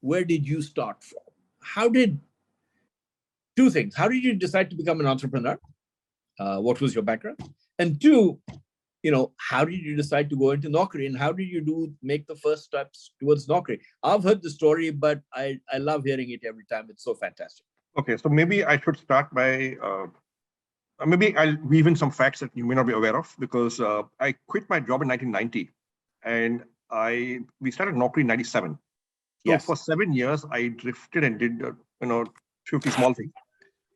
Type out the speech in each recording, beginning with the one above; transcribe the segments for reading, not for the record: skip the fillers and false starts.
where did you start from? Two things. How did you decide to become an entrepreneur? What was your background? And two, how did you decide to go into Naukri, and how did you make the first steps towards Naukri? I've heard the story, but I love hearing it every time. It's so fantastic. Okay, so maybe I should start by, maybe I'll weave in some facts that you may not be aware of, because I quit my job in 1990, and we started Naukri in 97. So for 7 years, I drifted and did, 50 small things.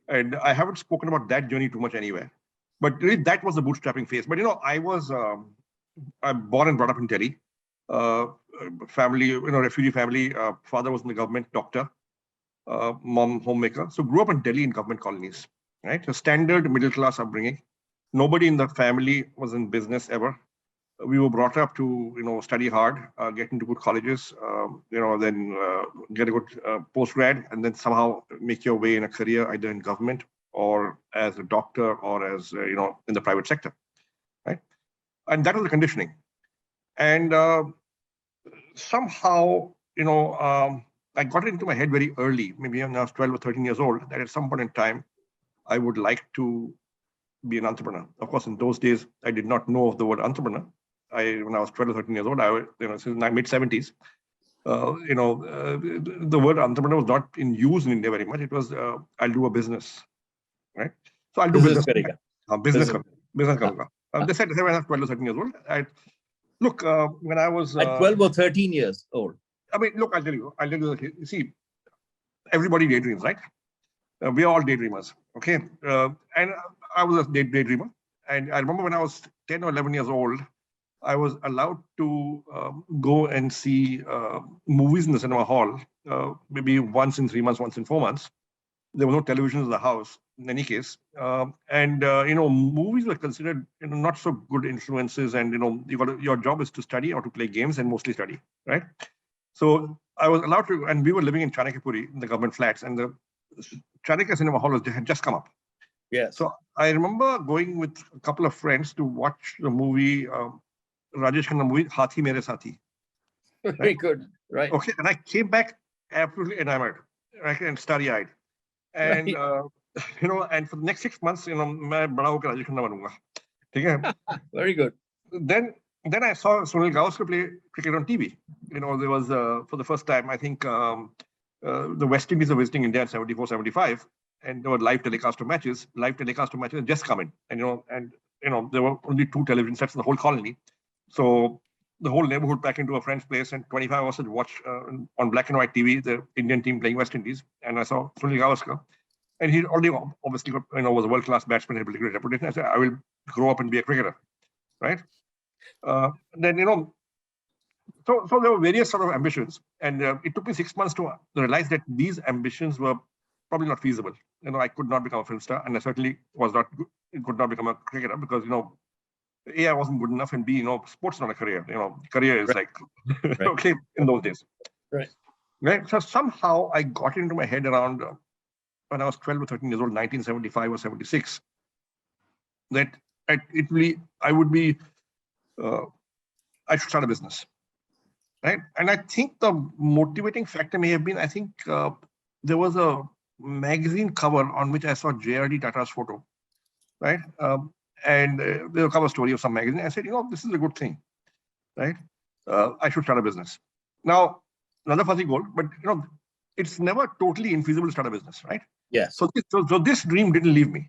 And I haven't spoken about that journey too much anywhere. But really, that was the bootstrapping phase. But, I'm born and brought up in Delhi. Family, refugee family. Father was in the government, doctor. Mom, homemaker. So grew up in Delhi in government colonies, right? So standard middle class upbringing. Nobody in the family was in business ever. We were brought up to, study hard, get into good colleges, then get a good postgrad, and then somehow make your way in a career either in government or as a doctor or as, in the private sector, right? And that was the conditioning. And somehow, I got it into my head very early, maybe when I was 12 or 13 years old, that at some point in time, I would like to be an entrepreneur. Of course, in those days, I did not know of the word entrepreneur. When I was 12 or 13 years old, since my mid-70s, the word entrepreneur was not in use in India very much. It was, I'll do a business, right? So I'll do business. Business. They said when I was 12 or 13 years old. Look, when I was... At 12 or 13 years old. I mean, look, I'll tell you. You see, everybody daydreams, right? We are all daydreamers, okay? And I was a daydreamer. And I remember when I was 10 or 11 years old, I was allowed to go and see movies in the cinema hall, maybe once in 3 months, once in 4 months. There was no television in the house, in any case. Movies were considered not so good influences. And, your job is to study or to play games and mostly study, right? So I was allowed to, and we were living in Chanakyapuri, in the government flats, and the Chanakya Cinema Hall had just come up. Yes. So I remember going with a couple of friends to watch the movie, Rajesh Khanna movie, Hathi Mere Sathi. Very good, right? Okay, and I came back absolutely enamored, right, and starry-eyed. And, and for the next 6 months, मैं बड़ा होकर Rajesh Khanna बनूंगा. ठीक है? Very good. Then I saw Sunil Gavaskar play cricket on TV. There was, for the first time, I think the West Indies were visiting India in 74, 75, and there were live telecast of matches. Live telecast of matches had just come in. And there were only 2 television sets in the whole colony. So the whole neighborhood packed into a friend's place, and 25 of us would watch on black and white TV, the Indian team playing West Indies. And I saw Sunil Gavaskar. And he already obviously got, was a world-class batsman, had a great reputation. I said, I will grow up and be a cricketer, right? So there were various sort of ambitions, and it took me 6 months to realize that these ambitions were probably not feasible. I could not become a film star, and I certainly could not become a cricketer because, A, I wasn't good enough, and B, sports is not a career. Career is right. Like, okay, in those days. Right. So somehow I got into my head around when I was 12 or 13 years old, 1975 or 76, that I should start a business, right? And I think the motivating factor may have been, I think there was a magazine cover on which I saw JRD Tata's photo, right? And there was a cover story of some magazine. I said, this is a good thing, right? I should start a business. Now, another fuzzy goal, but it's never totally infeasible to start a business, right? Yes. So this dream didn't leave me.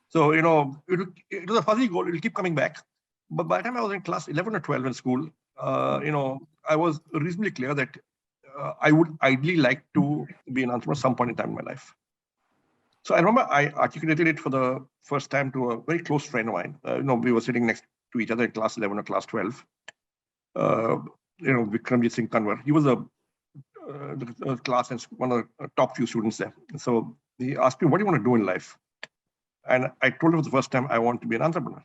So, it was a fuzzy goal. It'll keep coming back. But by the time I was in class 11 or 12 in school, I was reasonably clear that I would ideally like to be an entrepreneur some point in time in my life. So I remember I articulated it for the first time to a very close friend of mine. We were sitting next to each other in class 11 or class 12. Vikramjit Singh Kanwar. He was the class and one of the top few students there. So he asked me, what do you want to do in life? And I told him for the first time, I want to be an entrepreneur.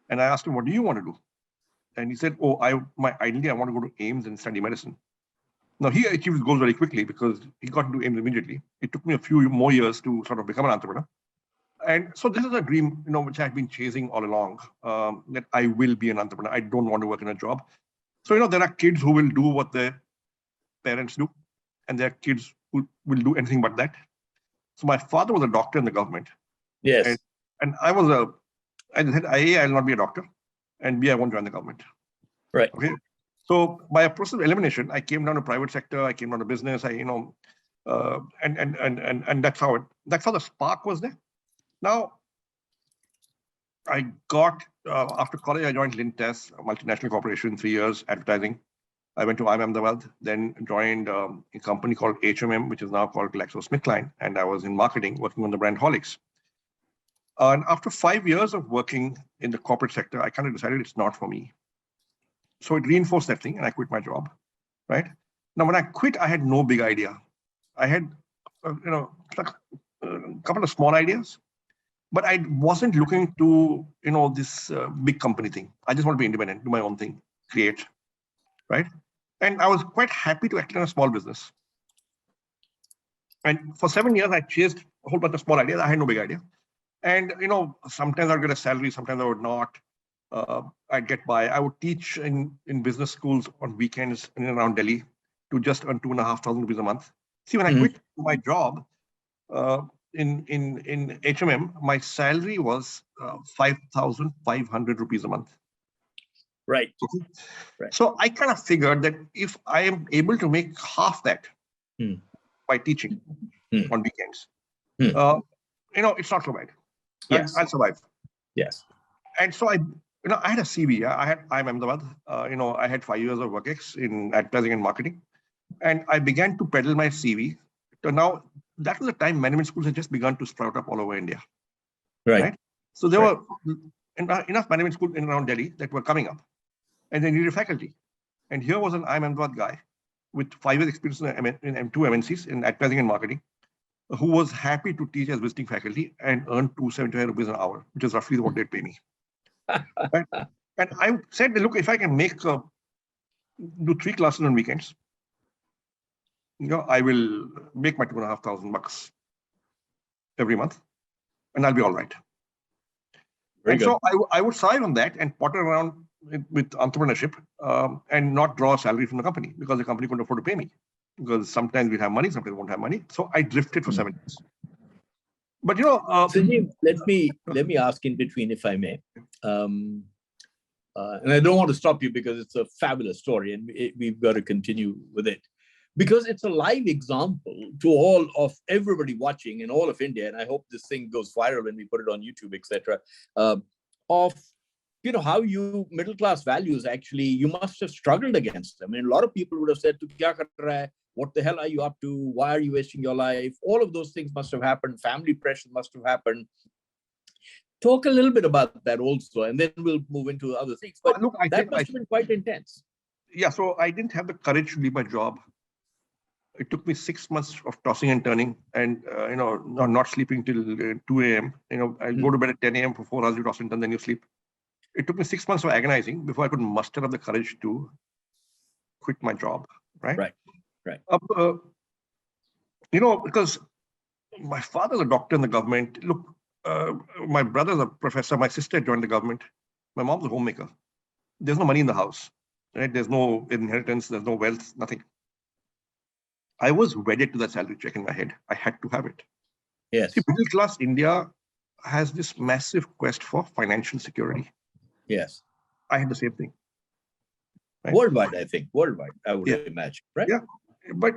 And I asked him, what do you want to do? And he said, ideally, I want to go to AIMS and study medicine. Now, he achieved his goals very quickly because he got into AIMS immediately. It took me a few more years to sort of become an entrepreneur. And so this is a dream, which I've been chasing all along, that I will be an entrepreneur. I don't want to work in a job. So, there are kids who will do what their parents do. and their kids will do anything but that. So my father was a doctor in the government. Yes. And I said, A, I'll not be a doctor, and B, I won't join the government. Right. Okay. So by a process of elimination, I came down to private sector, I came down to business, and that's how the spark was there. Now, I got, after college, I joined Lintes, a multinational corporation, 3 years, advertising. I went to IMPunjab, then joined a company called HMM, which is now called GlaxoSmithKline, and I was in marketing, working on the brand Horlicks. And after 5 years of working in the corporate sector, I kind of decided it's not for me. So it reinforced that thing, and I quit my job, right? Now, when I quit, I had no big idea. I had, a couple of small ideas, but I wasn't looking to, this big company thing. I just want to be independent, do my own thing, create, right? And I was quite happy to act in a small business. And for 7 years, I chased a whole bunch of small ideas. I had no big idea. And, sometimes I'd get a salary, sometimes I would not. I'd get by. I would teach in business schools on weekends in and around Delhi to just earn 2,500 rupees a month. See, when I quit my job in HMM, my salary was 5,500 rupees a month. Right. Okay. Right. So I kind of figured that if I am able to make half that by teaching on weekends, it's not so bad. Yes. I'll survive. Yes. And so I had a CV. I had IMPunjab. I had 5 years of work ex in advertising and marketing, and I began to peddle my CV. So now that was the time management schools had just begun to sprout up all over India. Right. So there were enough management schools in around Delhi that were coming up, and they needed faculty. And here was an IMPunjab guy with 5 years experience in 2 MNCs in advertising and marketing, who was happy to teach as visiting faculty and earn 275 rupees an hour, which is roughly what they'd pay me. Right? And I said, look, if I can do 3 classes on weekends, I will make my $2,500 every month, and I'll be all right. Very good. So I would survive on that and potter around with entrepreneurship and not draw a salary from the company because the company couldn't afford to pay me. Because sometimes we have money, sometimes we won't have money. So I drifted for 7 years. But Sanjeev, let me ask in between, if I may. And I don't want to stop you because it's a fabulous story, and we've got to continue with it. Because it's a live example to all of everybody watching in all of India, and I hope this thing goes viral when we put it on YouTube, etc. Of how you middle class values actually you must have struggled against them. I mean, a lot of people would have said, "Tu kya kar raha hai? What the hell are you up to? Why are you wasting your life?" All of those things must have happened. Family pressure must have happened. Talk a little bit about that also, and then we'll move into other things. But look, that must have been quite intense. Yeah, so I didn't have the courage to leave my job. It took me 6 months of tossing and turning and, not sleeping till 2 a.m. I'll go to bed at 10 a.m. for 4 hours, you toss and turn, then you sleep. It took me 6 months of agonizing before I could muster up the courage to quit my job, right? Right. Because my father's a doctor in the government. Look, my brother's a professor. My sister joined the government. My mom's a homemaker. There's no money in the house, right? There's no inheritance. There's no wealth, nothing. I was wedded to that salary check in my head. I had to have it. Yes. See, middle class India has this massive quest for financial security. Yes. I had the same thing. Right? Worldwide, I think. Worldwide, I would imagine, right? Yeah. But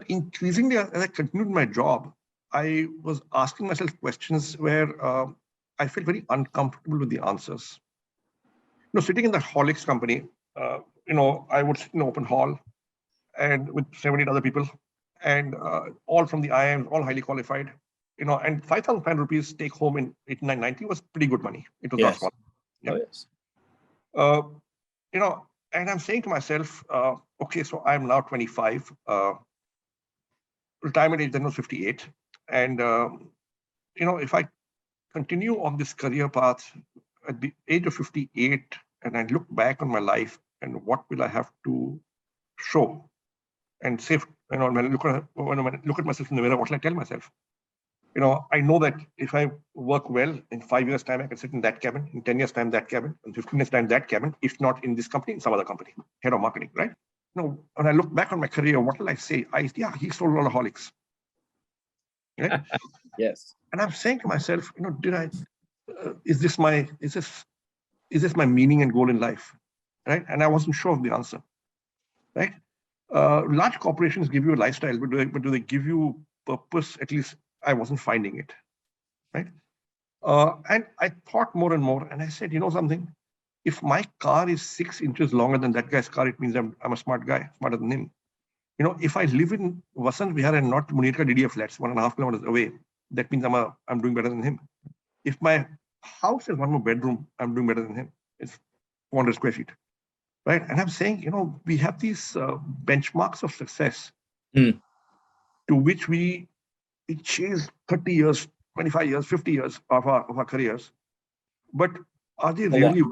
increasingly, as I continued my job, I was asking myself questions where I felt very uncomfortable with the answers. Sitting in the Horlicks company, I would sit in an open hall and with 70 other people, and all from the IIMs, all highly qualified, and 5,500 rupees take home in 89-90 was pretty good money. It was not small. Yeah. Oh, yes. And I'm saying to myself, okay, so I'm now 25, retirement age then was 58. And, if I continue on this career path at the age of 58, and I look back on my life and what will I have to show and say, when I look at myself in the mirror, what will I tell myself? I know that if I work well, in 5 years' time, I can sit in that cabin, in 10 years' time, that cabin, in 15 years' time, that cabin, if not in this company, in some other company, head of marketing, right? when I look back on my career, what will I say? Yeah, he sold a lot of Horlicks. Right? Yes. And I'm saying to myself, is this my meaning and goal in life? Right? And I wasn't sure of the answer. Right? Large corporations give you a lifestyle, but do they give you purpose? At least I wasn't finding it. Right? And I thought more and more, and I said, something? If my car is 6 inches longer than that guy's car, it means I'm a smart guy, smarter than him. If I live in Vasant Vihar and not Munirka DDA flats, 1.5 kilometers away, that means I'm doing better than him. If my house has one more bedroom, I'm doing better than him. It's 400 square feet, right? And I'm saying, we have these benchmarks of success to which we chase 30 years, 25 years, 50 years of our careers. But are they really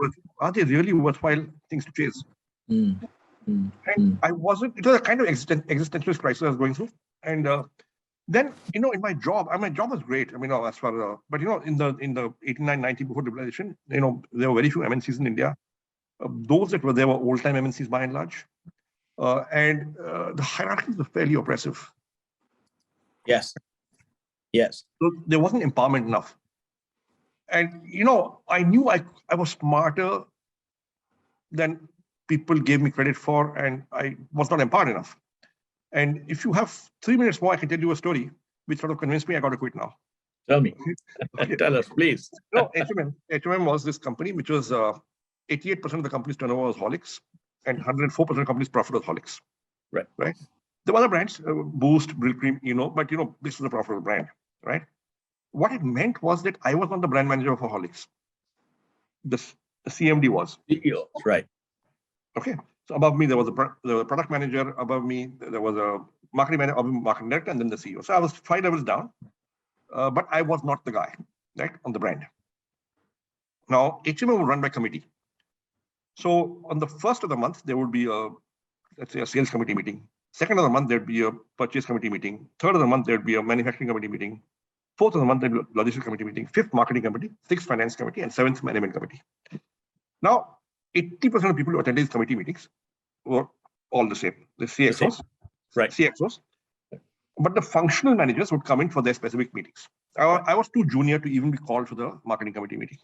worthwhile things to chase? And I wasn't. It was a kind of existential crisis I was going through. And then, in my job was great. As far but in the 89, 90 before liberalization, there were very few MNCs in India. Those that were there were old-time MNCs by and large, and the hierarchies were fairly oppressive. Yes. So there wasn't empowerment enough. And I knew I was smarter than people gave me credit for, and I was not empowered enough. And if you have 3 minutes more, I can tell you a story which sort of convinced me I got to quit now. Tell me. Okay. Tell us, please. HMM was this company which was 88% of the company's turnover was Horlicks, and 104% of the company's profit was Horlicks. Right. There were other brands, Boost, Brill Cream, but this was a profitable brand, right? What it meant was that I was not the brand manager for Horlicks. The CMD was. CEO, right. Okay. So above me, there was a product manager. Above me, there was a marketing manager, marketing director, and then the CEO. So I was 5 levels down, but I was not the guy, right, on the brand. Now, HMM would run by committee. So on the first of the month, there would be let's say a sales committee meeting. Second of the month, there'd be a purchase committee meeting. Third of the month, there'd be a manufacturing committee meeting. Fourth of the month, there'd be a logistics committee meeting. Fifth, marketing committee. Sixth, finance committee. And seventh, management committee. Now, 80% of people who attended these committee meetings were all the same. The CXOs, right? CXOs. But the functional managers would come in for their specific meetings. I was too junior to even be called for the marketing committee meeting.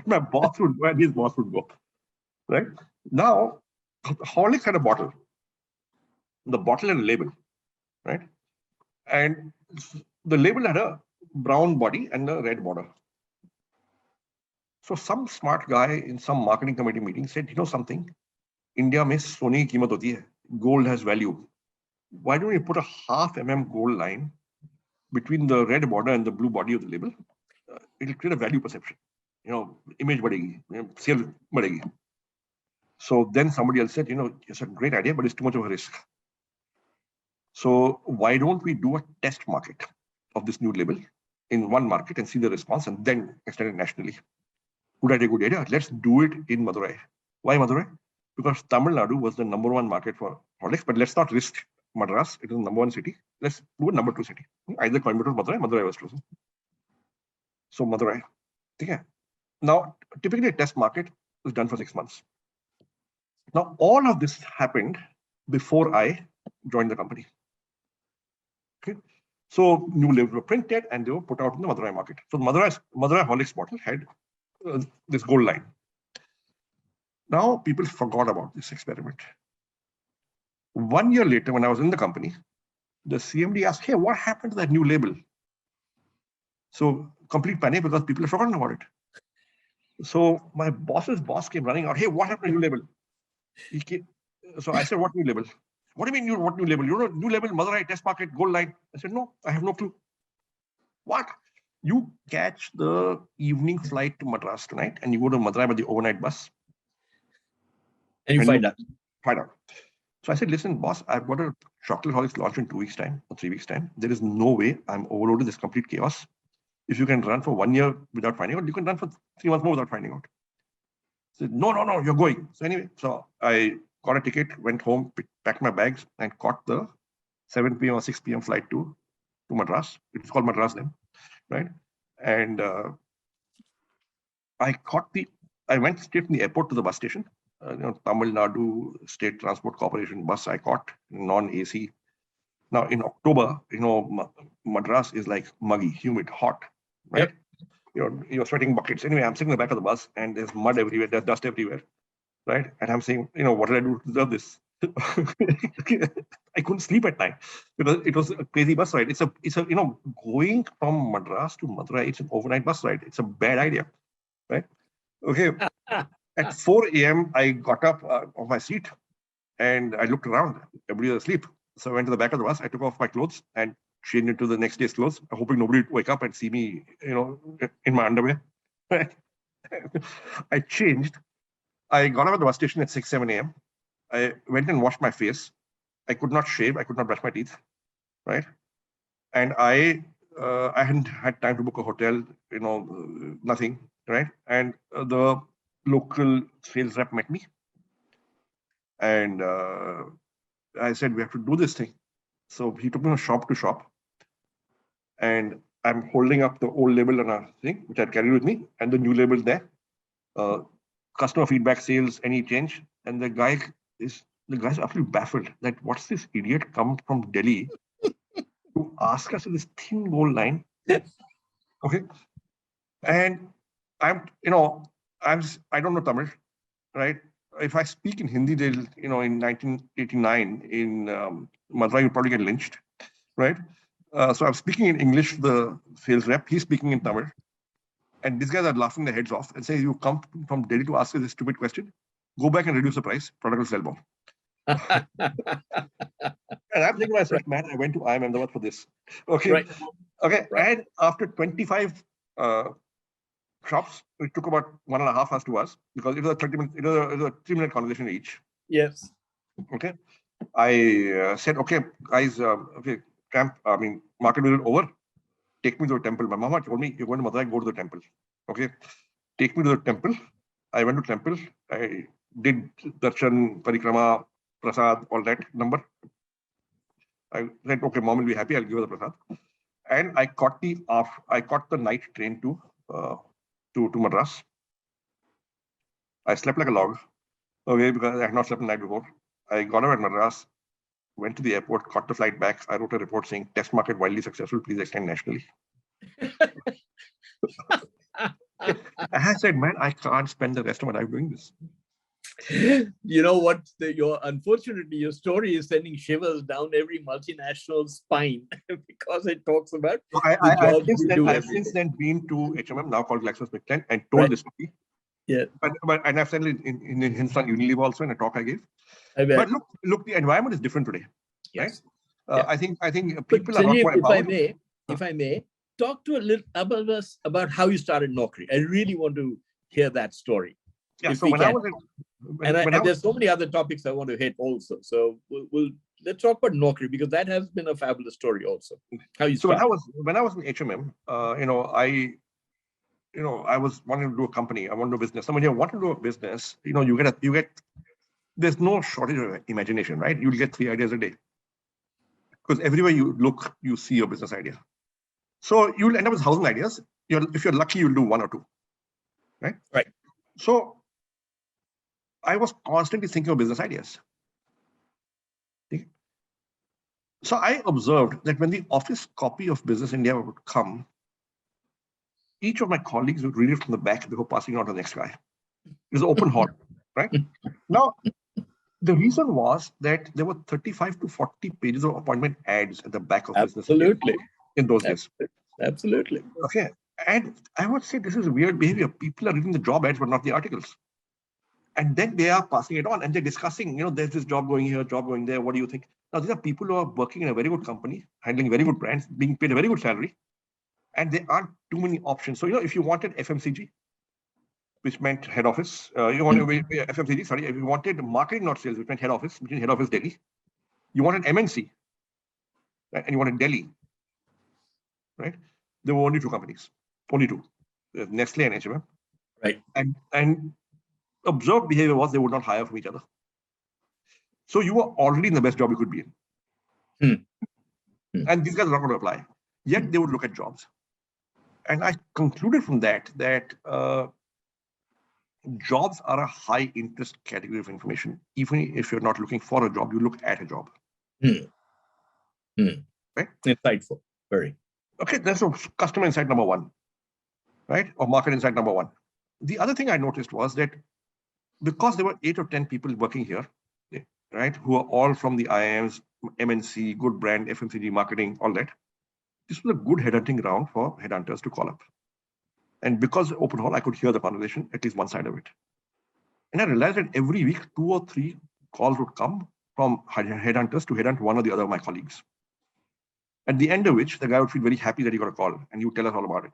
My boss would go and his boss would go. Right? Now, Horlicks had a bottle. The bottle had a label, right? And the label had a brown body and a red border. So some smart guy in some marketing committee meeting said, something? India mein sone ki कीमत होती है. Gold has value. Why don't we put a 0.5 mm gold line between the red border and the blue body of the label? It'll create a value perception. Image badegi, sale badegi. So then somebody else said, it's a great idea, but it's too much of a risk. So why don't we do a test market of this new label in one market and see the response and then extend it nationally? Good idea. Let's do it in Madurai. Why Madurai? Because Tamil Nadu was the #1 market for Horlicks, but let's not risk Madras. It is the #1 city. Let's do a #2 city. Either Coimbatore or Madurai. Madurai was chosen. So Madurai. Okay. Now, typically a test market is done for 6 months. Now, all of this happened before I joined the company. Okay. So new labels were printed and they were put out in the Madurai market. So Madurai Horlicks bottle had this gold line. Now people forgot about this experiment. 1 year later, when I was in the company, the CMD asked, hey, what happened to that new label? So complete panic because people have forgotten about it. So my boss's boss came running out, hey, what happened to the new label? So I said, what new label? What do you mean, what new label? New label, Madurai test market, gold line. I said, no, I have no clue. What? You catch the evening flight to Madras tonight and you go to Madurai by the overnight bus. And you find out. So I said, listen, boss, I've got a chocolate Horlicks launch in 2 weeks' time or 3 weeks' time. There is no way I'm overloaded this complete chaos. If you can run for 1 year without finding out, you can run for 3 months more without finding out. I said, no, you're going. So anyway, so I got a ticket, went home, packed my bags, and caught the 7 p.m. or 6 p.m. flight to Madras. It's called Madras then, right? And I went straight from the airport to the bus station. Tamil Nadu State Transport Corporation bus I caught, non-AC. Now in October, Madras is like muggy, humid, hot, right? Yep. You're sweating buckets. Anyway, I'm sitting in the back of the bus and there's mud everywhere, there's dust everywhere, right? And I'm saying, what did I do to deserve this? I couldn't sleep at night because it was a crazy bus ride. It's a going from Madras to Madurai, it's an overnight bus ride. It's a bad idea, right? Okay. At 4 a.m., I got up off my seat and I looked around. Everybody was asleep. So I went to the back of the bus. I took off my clothes and changed into the next day's clothes, hoping nobody would wake up and see me, in my underwear. I changed. I got up at the bus station at 6, 7 a.m. I went and washed my face. I could not shave. I could not brush my teeth, right? And I hadn't had time to book a hotel, nothing, right? And the local sales rep met me. And I said, we have to do this thing. So he took me from shop to shop. And I'm holding up the old label on a thing, which I carried with me, and the new label there. Customer feedback, sales, any change. And the guy's absolutely baffled that what's this idiot come from Delhi to ask us this thin gold line. Okay. And I don't know Tamil, right? If I speak in Hindi, they'll, in 1989 in Madurai, you'll probably get lynched, right? So I'm speaking in English, the sales rep, he's speaking in Tamil. And these guys are laughing their heads off and say, you come from Delhi to ask us this stupid question, go back and reduce the price, product will sell more. And I'm thinking to myself, man, I went to IMPunjab for this. Okay. Right. Okay. Right. And after 25 shops, it took about 1.5 hours to us because it was a 30-minute, it was a 3-minute conversation each. Yes. Okay. I said, okay, guys, market visit over. Take me to the temple. My mama told me, you're going to Madurai, go to the temple. Okay. Take me to the temple. I went to temple. I did darshan, parikrama, prasad, all that number. I said, okay, mom will be happy. I'll give her the prasad. And I caught the night train to Madras. I slept like a log. Okay, because I had not slept the night before. I got up at Madras, went to the airport, caught the flight back. I wrote a report saying, test market wildly successful, please extend nationally. I said, man, I can't spend the rest of my life doing this. You know what? Unfortunately, your story is sending shivers down every multinational spine because it talks about I've since then been to HMM, now called GlaxoSmithKline, and told this story. Yeah. And I've said it in Hindustan Unilever also in a talk I gave. But look, the environment is different today. Yes. Right? I think people are not more empowered. If I may, talk to a little about us about how you started Naukri. I really want to hear that story. Yeah. So there's so many other topics I want to hit also. So let's talk about Naukri because that has been a fabulous story also. How you started. When I was in HMM, I was wanting to do a company. I want to do a business. So when you want to do a business, you get. There's no shortage of imagination, right? You'll get 3 ideas a day because everywhere you look, you see your business idea. So you'll end up with 1,000 ideas. If you're lucky, you'll do 1 or 2, right? Right. So I was constantly thinking of business ideas. So I observed that when the office copy of Business India would come, each of my colleagues would read it from the back before passing it on to the next guy. It was an open hall, right? Now, the reason was that there were 35 to 40 pages of appointment ads at the back of Business India in those days. Absolutely. Okay. And I would say this is weird behavior. People are reading the job ads, but not the articles. And then they are passing it on and they're discussing, there's this job going here, job going there. What do you think? Now, these are people who are working in a very good company, handling very good brands, being paid a very good salary. And there aren't too many options. So, if you wanted FMCG, which meant head office, FMCG, sorry, if you wanted marketing, not sales, which meant head office, which is head office Delhi. You wanted MNC, right? And you wanted Delhi, right? There were only 2 companies, only 2, Nestle and HMM. Right. And observed behavior was they would not hire from each other. So you were already in the best job you could be in. And these guys are not going to apply. Yet they would look at jobs. And I concluded from that jobs are a high interest category of information. Even if you're not looking for a job, you look at a job. Right? Insightful, very. Okay, that's a customer insight number one, right? Or market insight number one. The other thing I noticed was that because there were 8 or 10 people working here, right, who are all from the IIMs, MNC, good brand, FMCG, marketing, all that, this was a good headhunting ground for headhunters to call up. And because open hall, I could hear the conversation, at least one side of it. And I realized that every week, 2 or 3 calls would come from headhunters to headhunt one or the other of my colleagues. At the end of which, the guy would feel very happy that he got a call and he would tell us all about it.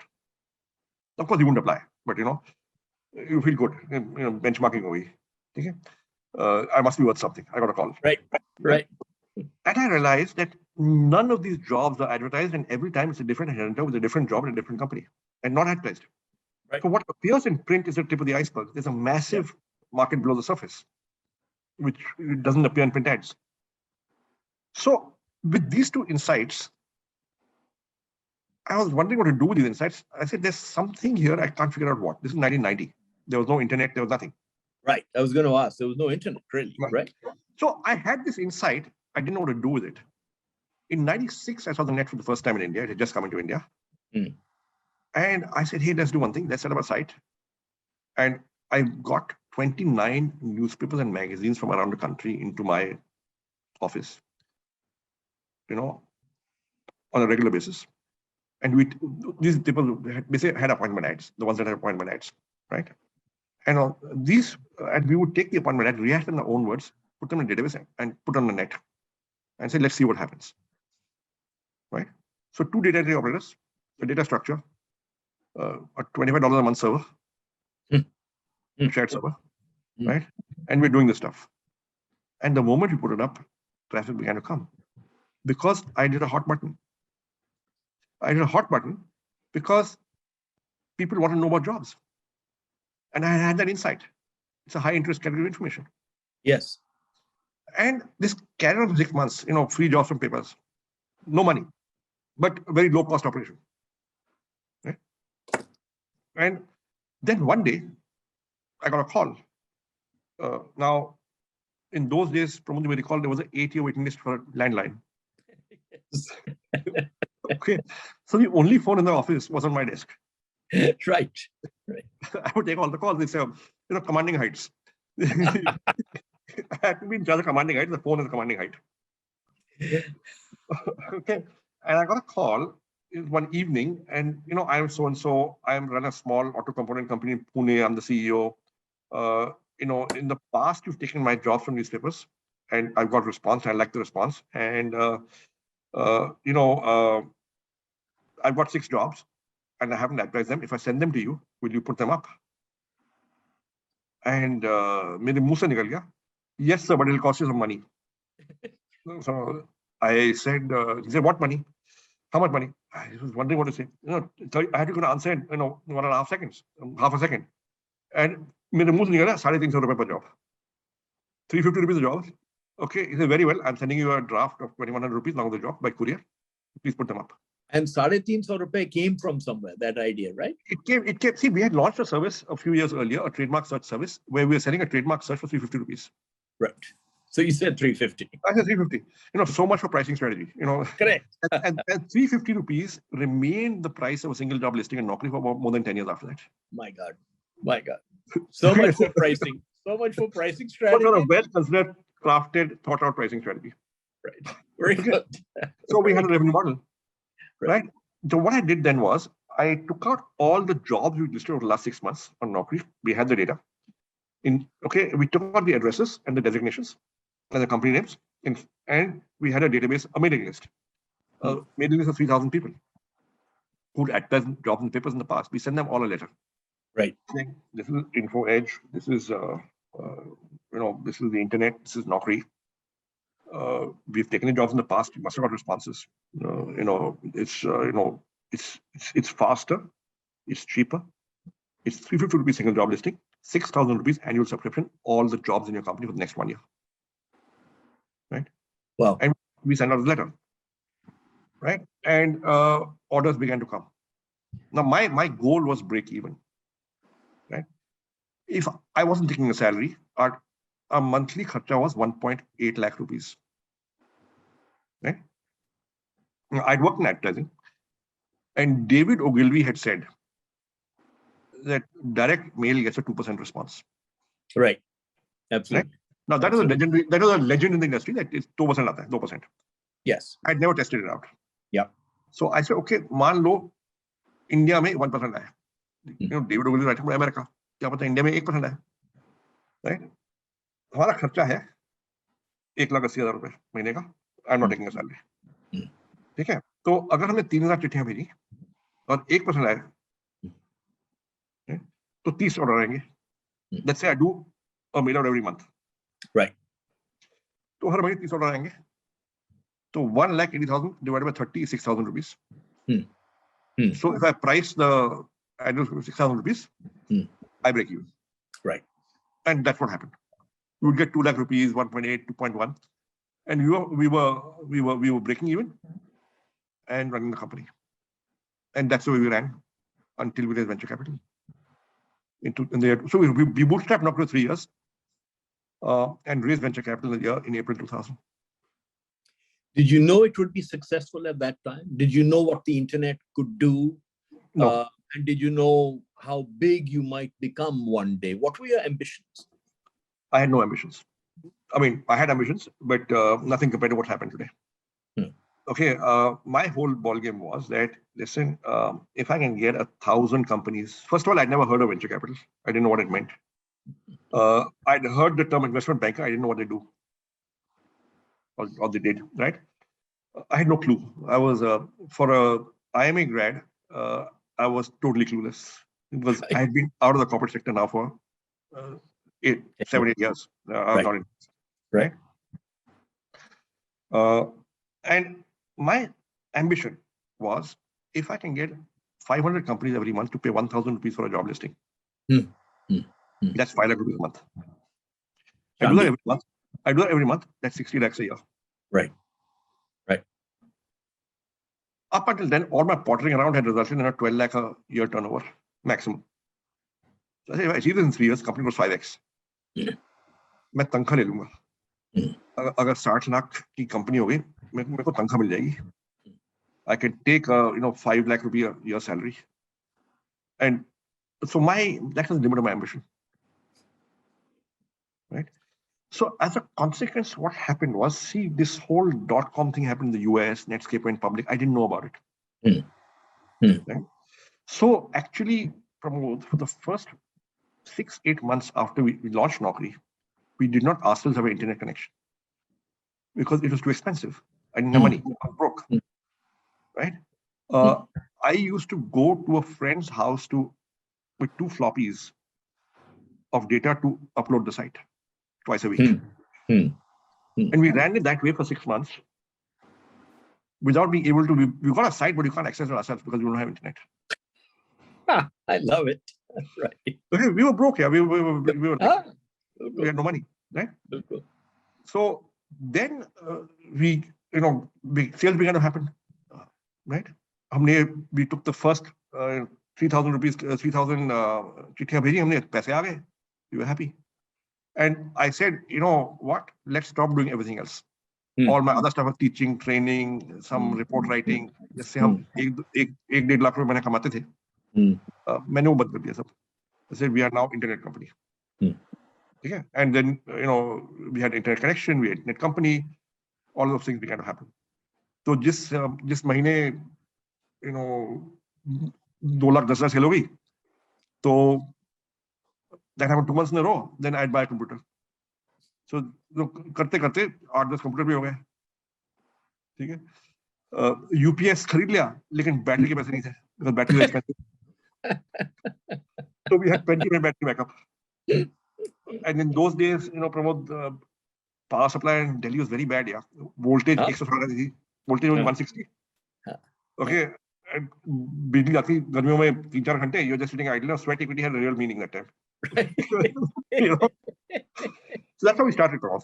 Of course, he wouldn't apply, but you feel good, benchmarking away. Okay? I must be worth something. I got a call. Right. And I realized that none of these jobs are advertised, and every time it's a different headhunter with a different job in a different company and not advertised. Right. So what appears in print is the tip of the iceberg. There's a massive market below the surface, which doesn't appear in print ads. So with these 2 insights, I was wondering what to do with these insights. I said, there's something here. I can't figure out what. This is 1990. There was no internet. There was nothing. Right. I was going to ask. There was no internet, really. Right. So I had this insight. I didn't know what to do with it. In 96, I saw the net for the first time in India. It had just come into India. And I said, hey, let's do one thing. Let's set up a site. And I got 29 newspapers and magazines from around the country into my office, on a regular basis. And these people basically had appointment ads, the ones that had appointment ads, right? And and we would take the appointment ad, react in our own words, put them in a database and put on the net and say, let's see what happens, right? So 2 data entry operators, a data structure, a $25 a month server, shared server, right? And we're doing this stuff. And the moment we put it up, traffic began to come because I did a hot button. I did a hot button because people want to know about jobs. And I had that insight. It's a high interest category of information. Yes. And this carried on for 6 months, free jobs from papers, no money, but very low cost operation. Right? And then one day, I got a call. Now, in those days, Pramod, you may recall, there was an 8-year waiting list for a landline. Okay. So the only phone in the office was on my desk. Right. I would take all the calls. They say, commanding heights. I had to be in charge of commanding height. The phone is commanding height. Okay. And I got a call one evening, and I'm so and so. I run a small auto component company in Pune. I'm the CEO. In the past, you've taken my jobs from newspapers, and I've got response. I like the response, and I've got 6 jobs, and I haven't advertised them. If I send them to you, will you put them up? And mere muh se nikal gaya, yes sir, but it'll cost you some money. So I said, he said, what money? How much money? I was wondering what to say. I had to answer in 1.5 seconds, half a second. And mere muh se nikal gaya, 350 rupees per job. 350 rupees a job. Okay, he said, very well. I'm sending you a draft of 2,100 rupees along with the job by courier. Please put them up. And 350 rupees came from somewhere, that idea, right? It came. See, we had launched a service a few years earlier, a trademark search service, where we were selling a trademark search for 350 rupees. Right. So you said 350. I said 350. So much for pricing strategy. Correct. and 350 rupees remained the price of a single job listing in Naukri for about more than 10 years after that. My God. So much for pricing. So much for pricing strategy. A well-considered, crafted, thought-out pricing strategy. Right. Very good. So we had a revenue model. Right. So what I did then was I took out all the jobs we listed over the last 6 months on Naukri. We had the data. We took out the addresses and the designations and the company names, and we had a database, a mailing list. Mailing list of 3,000 people who'd advertised jobs in papers in the past. We send them all a letter. Right. Saying, this is InfoEdge. This is this is the internet. This is Naukri. We've taken the jobs in the past. You must have got responses. It's faster. It's cheaper. It's 350 rupees single job listing, 6,000 rupees annual subscription, all the jobs in your company for the next 1 year. Right? Wow. And we send out a letter. Right? And orders began to come. Now, my goal was break even. Right? if I wasn't taking a salary, our monthly kharcha was 1.8 lakh rupees. Right? I'd worked in advertising, and David Ogilvy had said that direct mail gets a 2% response. Right. Absolutely. Right? Now that is a legendary, that is a legend in the industry that is 2% आता है, 2%. Yes. I'd never tested it out. Yeah. So I said, okay, मान लो India में 1% आया. You know, David Ogilvy writing about America. क्या पता India में 1% आया. Right? हमारा खर्चा है 1,80,000 रुपए महीने का. I'm not taking a salary. ठीक है. तो अगर हमने 3,000 चिट्ठियां भेजी और 1% आए, तो 30 ऑर्डर आएंगे. Let's say I do a mail out every month. Right. तो हर महीने 30 ऑर्डर आएंगे. So 1,80,000 divided by 30 is 6,000 rupees. So if I price the annual 6,000 rupees, I break even. Right. And that's what happened. We would get 2 lakh rupees, 1.8, 2.1, and we were breaking even and running the company. And that's the way we ran until we raised venture capital. So we bootstrapped Nokia for 3 years and raised venture capital in April 2000. Did you know it would be successful at that time? Did you know what the internet could do? No. And did you know how big you might become one day? What were your ambitions? I had no ambitions. I mean, I had ambitions, but nothing compared to what happened today. Okay, my whole ballgame was that, listen, if I can get 1,000 companies, first of all, I'd never heard of venture capital. I didn't know what it meant. I'd heard the term investment banker. I didn't know what they do. Or they did, right? I had no clue. I was, for a IMA grad, I was totally clueless. I had been out of the corporate sector now for 7, 8 years. I was not in. Right. And my ambition was, if I can get 500 companies every month to pay 1,000 rupees for a job listing, that's 5 lakh rupees a month. I do that every month. I do that every month. That's 60 lakhs a year. Right. Right. Up until then, all my pottering around had resulted in a 12 lakh a year turnover maximum. So I said, if I achieve this in 3 years, company goes 5x. मैं तनख्वाह ले लूंगा. अगर 60 लाख की company हो गई, मेरे को तनख्वाह मिल जाएगी. I can take 5 lakh rupee a year salary. And so that was the limit of my ambition. Right? So as a consequence, what happened was, see, this whole .com thing happened in the US, Netscape went public. I didn't know about it. Right? So actually, Pramod, for the first 6-8 months after we launched Naukri, we did not ourselves have an internet connection because it was too expensive. I didn't have money. I was broke. Right? I used to go to a friend's house with 2 floppies of data to upload the site twice a week. And we ran it that way for 6 months without being able to. We got a site, but you can't access it ourselves because we don't have internet. I love it. Right. Okay, we were broke. Yeah, we had no money. Right. So then sales began to happen. Right. We took the first 3,000 rupees, 3,000 चिट्ठियां भेजी, हमने पैसे आ गए. We were happy. And I said, you know what? Let's stop doing everything else. All my other stuff, teaching, training, some report writing, जिससे हम 1-1.5 लाख रुपए महीने कमाते थे. मैंने वो बंद कर दिया सब. I said, we are now internet company. Okay. And then we had internet connection, we had internet company, all those things began to happen. So जिस महीने 2,10,000 sale हो गई, तो that happened 2 months in a row. Then I'd buy a computer. So करते 8-10 computer भी हो गए. ठीक है. UPS खरीद लिया, लेकिन बैटरी के पैसे नहीं थे because battery was expensive. So we had 20 minute battery backup. And in those days, Pramod, power supply in Delhi was very bad. Yeah, voltage 160 थी, voltage was 160. Okay, and बिजली जाती गर्मियों में 3-4 घंटे. You're just sitting idle. Sweat equity had a real meaning that time. So that's how we started, Pramod.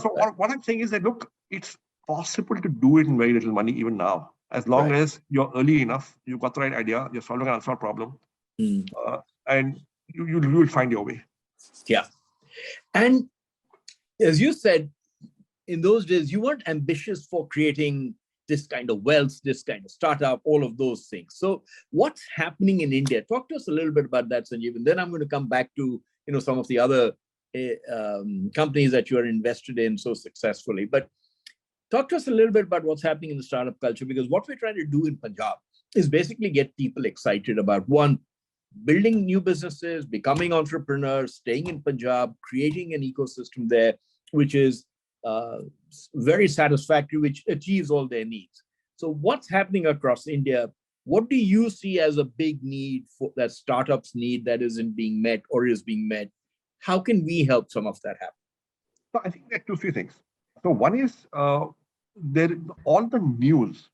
So what I'm saying is that, look, it's possible to do it in very little money even now, as long as you're early enough, you've got the right idea, you're solving an unsolved problem, and you will find your way. Yeah. And as you said, in those days, you weren't ambitious for creating this kind of wealth, this kind of startup, all of those things. So what's happening in India? Talk to us a little bit about that, Sanjeev. And then I'm going to come back to, some of the other companies that you are invested in so successfully. But talk to us a little bit about what's happening in the startup culture, because what we're trying to do in Punjab is basically get people excited about, one, building new businesses, becoming entrepreneurs, staying in Punjab, creating an ecosystem there, which is very satisfactory, which achieves all their needs. So what's happening across India? What do you see as a big need for that startups need that isn't being met or is being met? How can we help some of that happen? So I think there are three things. So one is there all the news,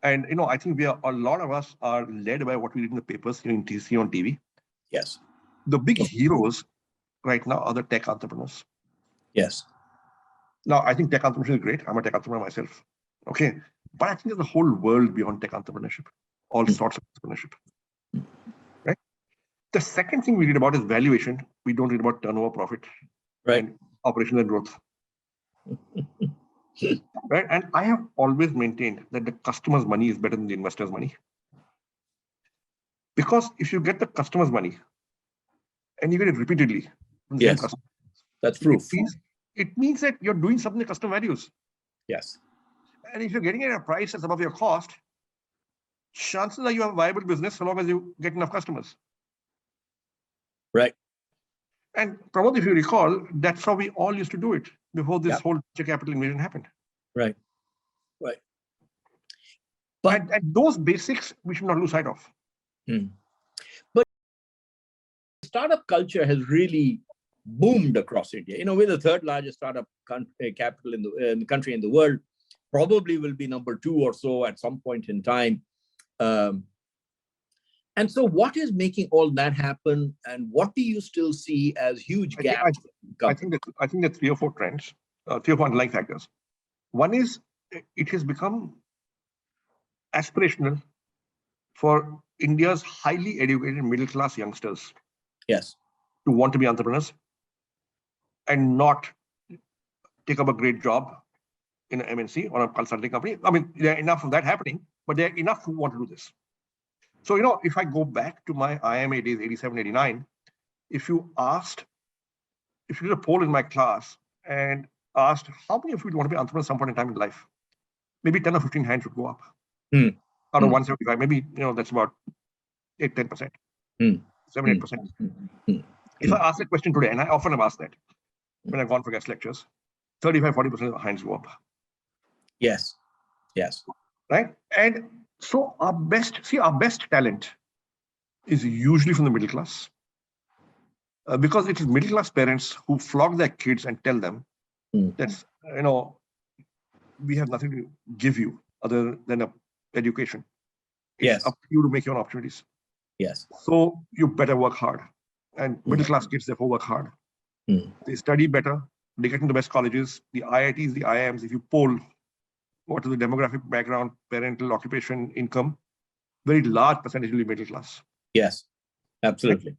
and I think a lot of us are led by what we read in the papers, in TC on TV. Yes. The big heroes right now are the tech entrepreneurs. Yes. Now, I think tech entrepreneurship is great. I'm a tech entrepreneur myself. Okay. But I think there's a whole world beyond tech entrepreneurship, all sorts of entrepreneurship. Right. The second thing we read about is valuation. We don't read about turnover, profit, and operational growth. Right. And I have always maintained that the customer's money is better than the investor's money. Because if you get the customer's money and you get it repeatedly, yes, that's proof. It means that you're doing something the customer values. Yes. And if you're getting it at a price that's above your cost, chances are you have a viable business so long as you get enough customers. Right. And Pramod, if you recall, that's how we all used to do it before this whole venture capital invasion happened. Right. Right. But and those basics we should not lose sight of. But startup culture has really boomed across India. We're the third largest startup capital in the country in the world. Probably will be number 2 or so at some point in time. And so what is making all that happen? And what do you still see as huge gaps? I think there are 3 or 4 trends, 3 or 4 underlying factors. One is it has become aspirational for India's highly educated middle-class youngsters. Yes. To want to be entrepreneurs and not take up a great job in an MNC or a consulting company. I mean, there are enough of that happening, but there are enough who want to do this. So, if I go back to my IMA days, 87, 89, if you did a poll in my class and asked how many of you want to be entrepreneurs at some point in time in life, maybe 10 or 15 hands would go up. Out of 175, maybe, that's about 8-10%, 7-8%. If I ask that question today, and I often have asked that when I've gone for guest lectures, 35-40% of the hands go up. Yes. Yes. Right. And so our best talent is usually from the middle class, because it is middle class parents who flog their kids and tell them that, we have nothing to give you other than an education. It's up to you to make your own opportunities. Yes. So you better work hard. And middle class kids therefore work hard. They study better. They get into the best colleges, the IITs, the IIMs. If you poll what is the demographic background, parental occupation, income, very large percentage will be middle class. Yes, absolutely.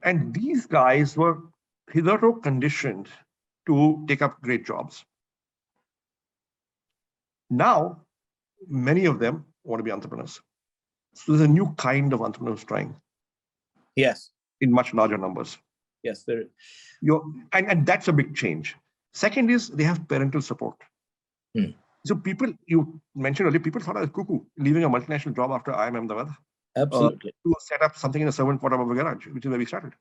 And these guys were hitherto conditioned to take up great jobs. Now, many of them want to be entrepreneurs. So there's a new kind of entrepreneurs trying. Yes. In much larger numbers. Yes, there is. And that's a big change. Second is they have parental support. So people, you mentioned earlier, people thought I was cuckoo, leaving a multinational job after IIM Ahmedabad. Absolutely. To set up something in a servant quarter of a garage, which is where we started.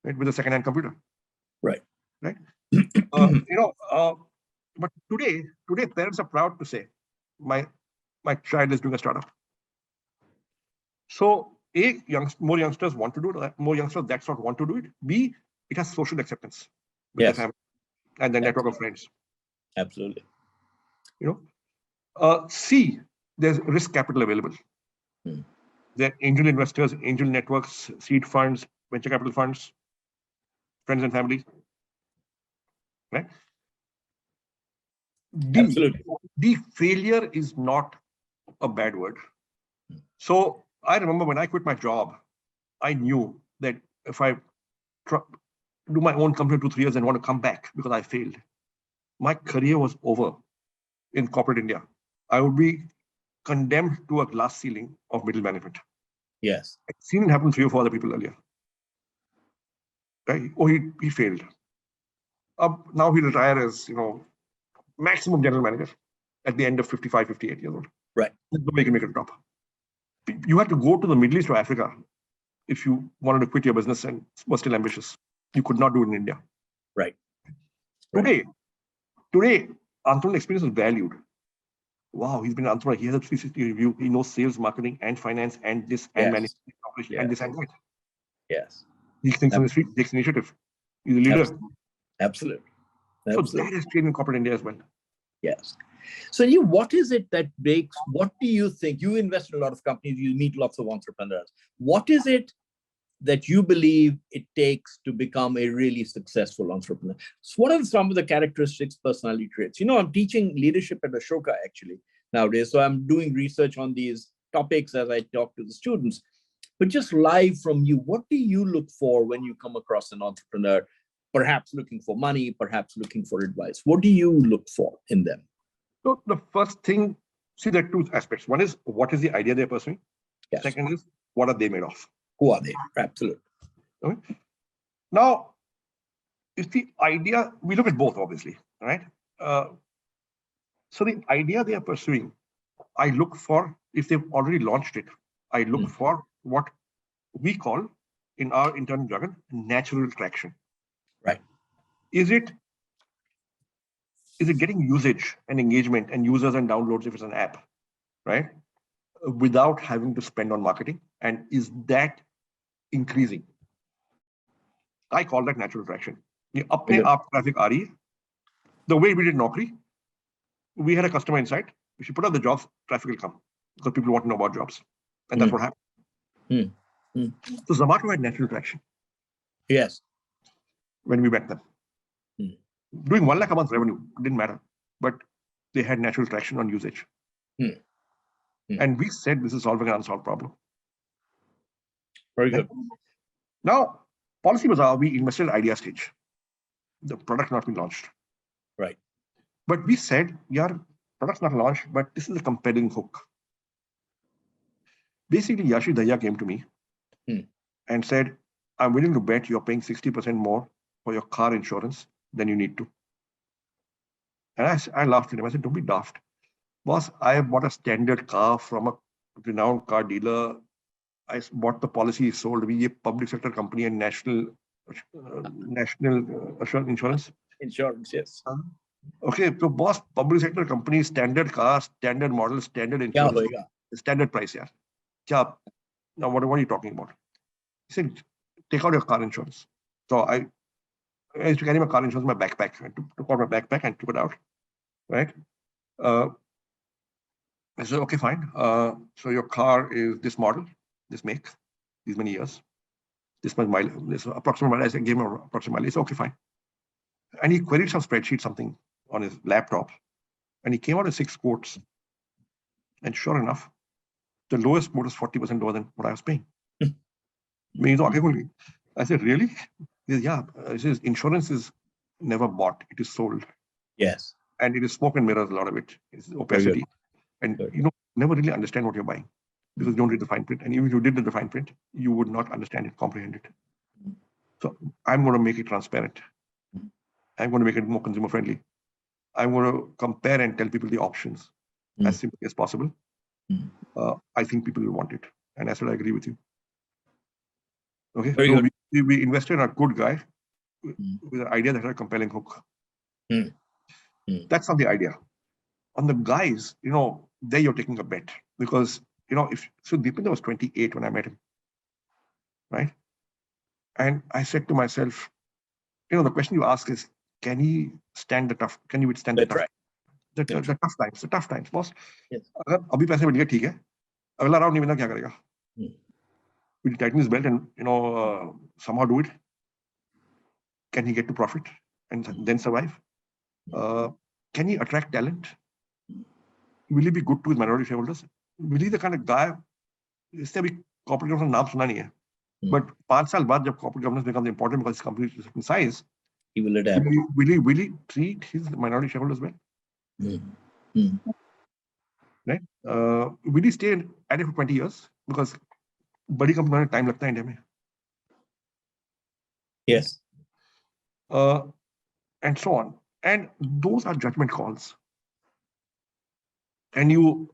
Right, with a second-hand computer. Right. Right. But today parents are proud to say, my child is doing a startup. So more youngsters want to do it. More youngsters that's not want to do it. B, it has social acceptance with the family and the network of friends. Absolutely. C, there's risk capital available. There are angel investors, angel networks, seed funds, venture capital funds, friends and family. Right? Absolutely. The failure is not a bad word. So I remember when I quit my job, I knew that if I do my own company 2-3 years and want to come back because I failed, my career was over in corporate India. I would be condemned to a glass ceiling of middle management. Yes. I've seen it happen 3 or 4 other people earlier. Right? Oh, he failed. Now he retire as, maximum general manager at the end of 55, 58 years old. Right. There's no way you can make it top. You had to go to the Middle East or Africa if you wanted to quit your business and were still ambitious. You could not do it in India. Right. Today, entrepreneurial experience is valued. Wow, he's been an entrepreneur. He has a 360 review. He knows sales, marketing, and finance, and this, and management, and this, and that. Yes. He thinks on the street, takes initiative. He's a leader. Absolutely. So that is changed in corporate India as well. Yes. So what is it that breaks? What do you think? You invest in a lot of companies, you meet lots of entrepreneurs. What is it that you believe it takes to become a really successful entrepreneur? So what are some of the characteristics, personality traits? I'm teaching leadership at Ashoka actually nowadays. So I'm doing research on these topics as I talk to the students. But just live from you, what do you look for when you come across an entrepreneur? Perhaps looking for money, perhaps looking for advice. What do you look for in them? So the first thing, see, there are two aspects. One is, what is the idea they're pursuing? Yes. Second is, what are they made of? Who are they? Absolutely. Okay. Now, if the idea, we look at both, obviously, right? So the idea they are pursuing, I look for, if they've already launched it, I look for what we call, in our internal jargon, natural traction. Right. Is it getting usage and engagement and users and downloads if it's an app, right? Without having to spend on marketing? And is that increasing? I call that natural traction. Apne aap traffic aa rahi hai. The way we did Naukri, we had a customer insight. If you put up the jobs, traffic will come because people want to know about jobs. And that's what happened. So Zomato had natural traction. Yes. When we met them. Doing 1 lakh a month revenue didn't matter, but they had natural traction on usage. And we said this is solving an unsolved problem. Very good. Now, Policy Bazaar, we invested at idea stage. The product not been launched. Right. But we said, yeah, product's not launched, but this is a compelling hook. Basically, Yashi Daya came to me and said, I'm willing to bet you're paying 60% more for your car insurance than you need to. And I laughed at him. I said, don't be daft. Boss, I bought a standard car from a renowned car dealer. I bought the policy, sold me a public sector company and national insurance. Insurance, yes. Okay, so boss, public sector company, standard car, standard model, standard insurance, standard price, yeah. Now, what are you talking about? He said, take out your car insurance. So I used to carry my car insurance in my backpack. I took out my backpack and took it out, right? I said, okay, fine. So your car is this model, this make, these many years, this much mileage, this approximate mileage. I gave him approximate mileage. Okay, fine. And he queried some spreadsheet, something on his laptop, and he came out with 6 quotes. And sure enough, the lowest quote was 40% lower than what I was paying. I said, really? He said, yeah. He says, insurance is never bought, it is sold. Yes. And it is smoke and mirrors, a lot of it. It's opacity. And never really understand what you're buying because you don't read the fine print. And even if you did the fine print, you would not understand it, comprehend it. So I'm going to make it transparent. I'm going to make it more consumer friendly. I'm going to compare and tell people the options as simply as possible. I think people will want it. And I said, I agree with you. Okay. So we invested in a good guy with an idea that had a compelling hook. That's not the idea. On the guys, there you're taking a bet because, so Deepinder was 28 when I met him, right? And I said to myself, the question you ask is, can he stand the tough? Can he withstand the tough? The tough times, boss. Yes. Abhi paise बढ़ गया ठीक है. अगला round नहीं मिला क्या करेगा? Will he tighten his belt and somehow do it? Can he get to profit and then survive? Can he attract talent? Will he be good to his minority shareholders? Will he the kind of guy? इससे अभी corporate का नाम सुना नहीं है. But 5 साल बाद जब corporate governance becomes important because it's company is a certain size, He will adapt. Will he treat his minority shareholders well? Right? Will he stay at it for 20 years? Because body company में time लगता है India में. Yes. And so on. And those are judgment calls. And you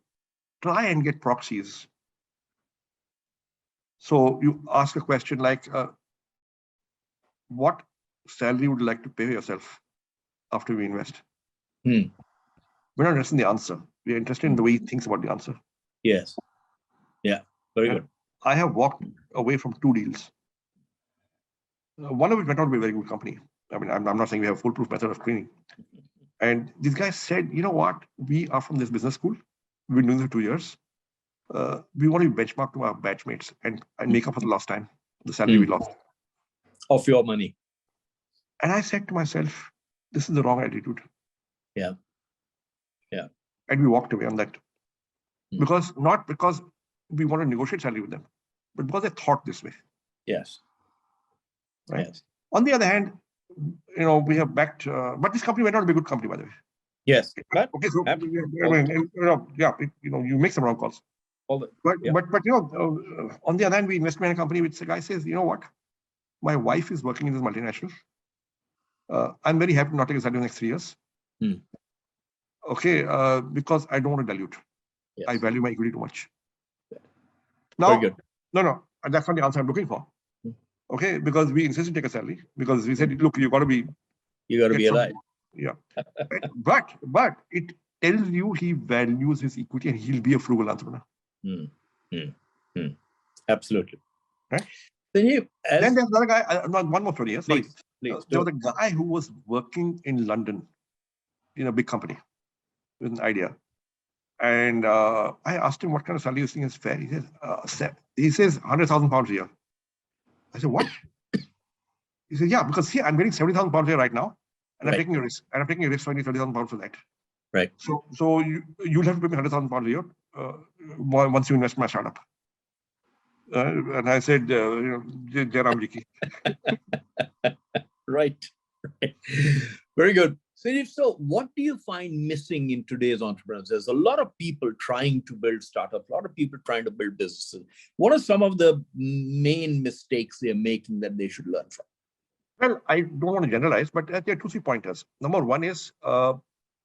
try and get proxies. So you ask a question like, what salary would you like to pay yourself after we invest? We're not interested in the answer. We're interested in the way he thinks about the answer. Yes. Yeah. Very good. I have walked away from 2 deals. One of which went out to be a very good company. I mean, I'm not saying we have a foolproof method of screening. And these guys said, you know what? We are from this business school. We've been doing this for 2 years. We want to be benchmarked to our batchmates and make up for the lost time, the salary we lost. Of your money. And I said to myself, this is the wrong attitude. Yeah. Yeah. And we walked away on that. Because not because we want to negotiate salary with them, but because they thought this way. Yes. Right. Yes. On the other hand, we have backed, but this company went out to be a good company, by the way. Yes. But, okay, so you make some wrong calls. But on the other hand, we invest in a company which the guy says, you know what? My wife is working in this multinational. I'm very happy not to take a salary in the next 3 years. Okay, because I don't want to dilute. Yes. I value my equity too much. Now, no, that's not the answer I'm looking for. Okay, because we insisted to take a salary because we said, look, you got to be alive. Yeah, but it tells you he values his equity and he'll be a frugal entrepreneur. Absolutely. Right. Then there's another guy. One more story. Yes, please, there was a guy who was working in London in a big company with an idea. And I asked him what kind of salary you think is fair. He says 100,000 pounds a year. I said, what? He said, yeah, because see, I'm getting 70,000 pounds a year right now, and I'm taking a risk. And I'm taking a risk for 30,000 pounds for that. Right. So you'll have to pay me 100,000 pounds a year once you invest in my startup. And I said, Jairam Ji. Right. Very good. So what do you find missing in today's entrepreneurs? There's a lot of people trying to build startups, a lot of people trying to build businesses. What are some of the main mistakes they're making that they should learn from? Well, I don't want to generalize, but there are 2-3 pointers. Number one is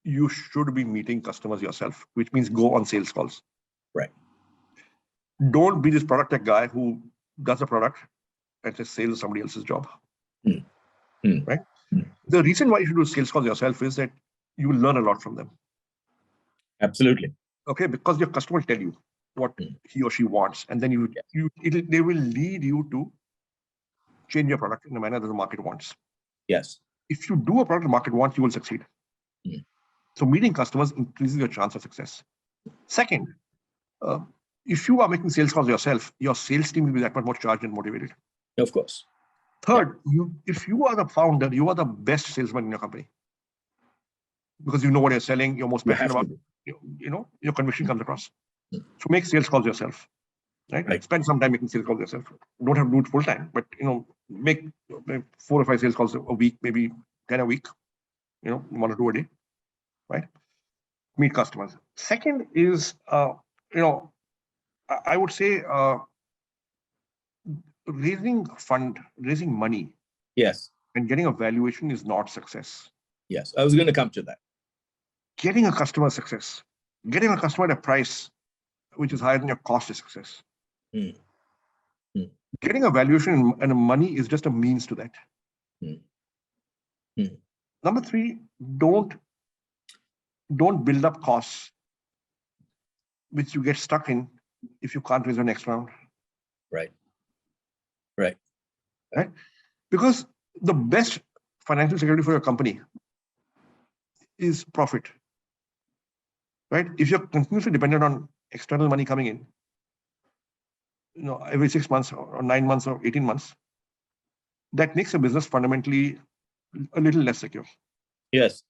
you should be meeting customers yourself, which means go on sales calls. Right. Don't be this product tech guy who does a product and just sales somebody else's job. Right? The reason why you should do sales calls yourself is that you will learn a lot from them. Absolutely. Okay, because your customer will tell you what he or she wants, and then they will lead you to change your product in the manner that the market wants. Yes. If you do a product the market wants, you will succeed. So meeting customers increases your chance of success. Second, if you are making sales calls yourself, your sales team will be that much more charged and motivated. Of course. Third, if you are the founder, you are the best salesman in your company because you know what you're selling, you're most passionate about. Your conviction comes across. So make sales calls yourself. Right? Spend some time making sales calls yourself. Don't have to do it full time, but make 4 or 5 sales calls a week, maybe 10 a week. 1 or 2 a day. Right? Meet customers. Second is, I would say raising money. Yes. And getting a valuation is not success. Yes, I was going to come to that. Getting a customer is success. Getting a customer at a price which is higher than your cost is success. Getting a valuation and money is just a means to that. Number 3, don't build up costs which you get stuck in if you can't raise the next round. Right. Because the best financial security for your company is profit. Right? If you're continuously dependent on external money coming in, every 6 months or 9 months or 18 months, that makes a business fundamentally a little less secure. Yes.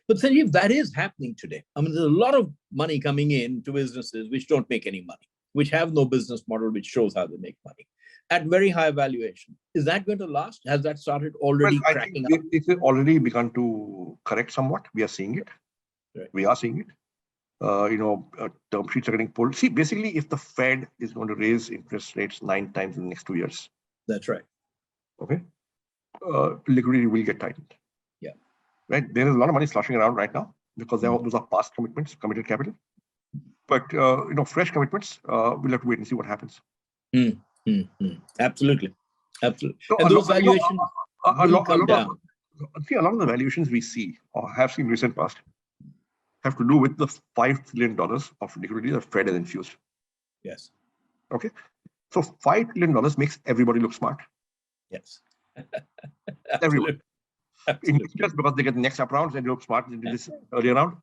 But Sanjeev, that is happening today. I mean, there's a lot of money coming in to businesses which don't make any money, which have no business model which shows how they make money. at very high valuation. Is that going to last? Has that started already I cracking think up? it's already begun to correct somewhat. We are seeing it. Right. We are seeing it. Term sheets are getting pulled. See, basically, if the Fed is going to raise interest rates 9 times in the next 2 years, That's right. okay, liquidity will get tightened. Yeah. Right. There is a lot of money sloshing around right now because those are past commitments, committed capital. But fresh commitments, we'll have to wait and see what happens. Absolutely. Absolutely. So And those valuations will come down. A lot of the valuations we see or have seen in recent past have to do with the $5 trillion of liquidity the Fed has infused. Yes. Okay. So $5 trillion makes everybody look smart. Yes. Everyone. Just because they get the next up rounds and look smart in this earlier round.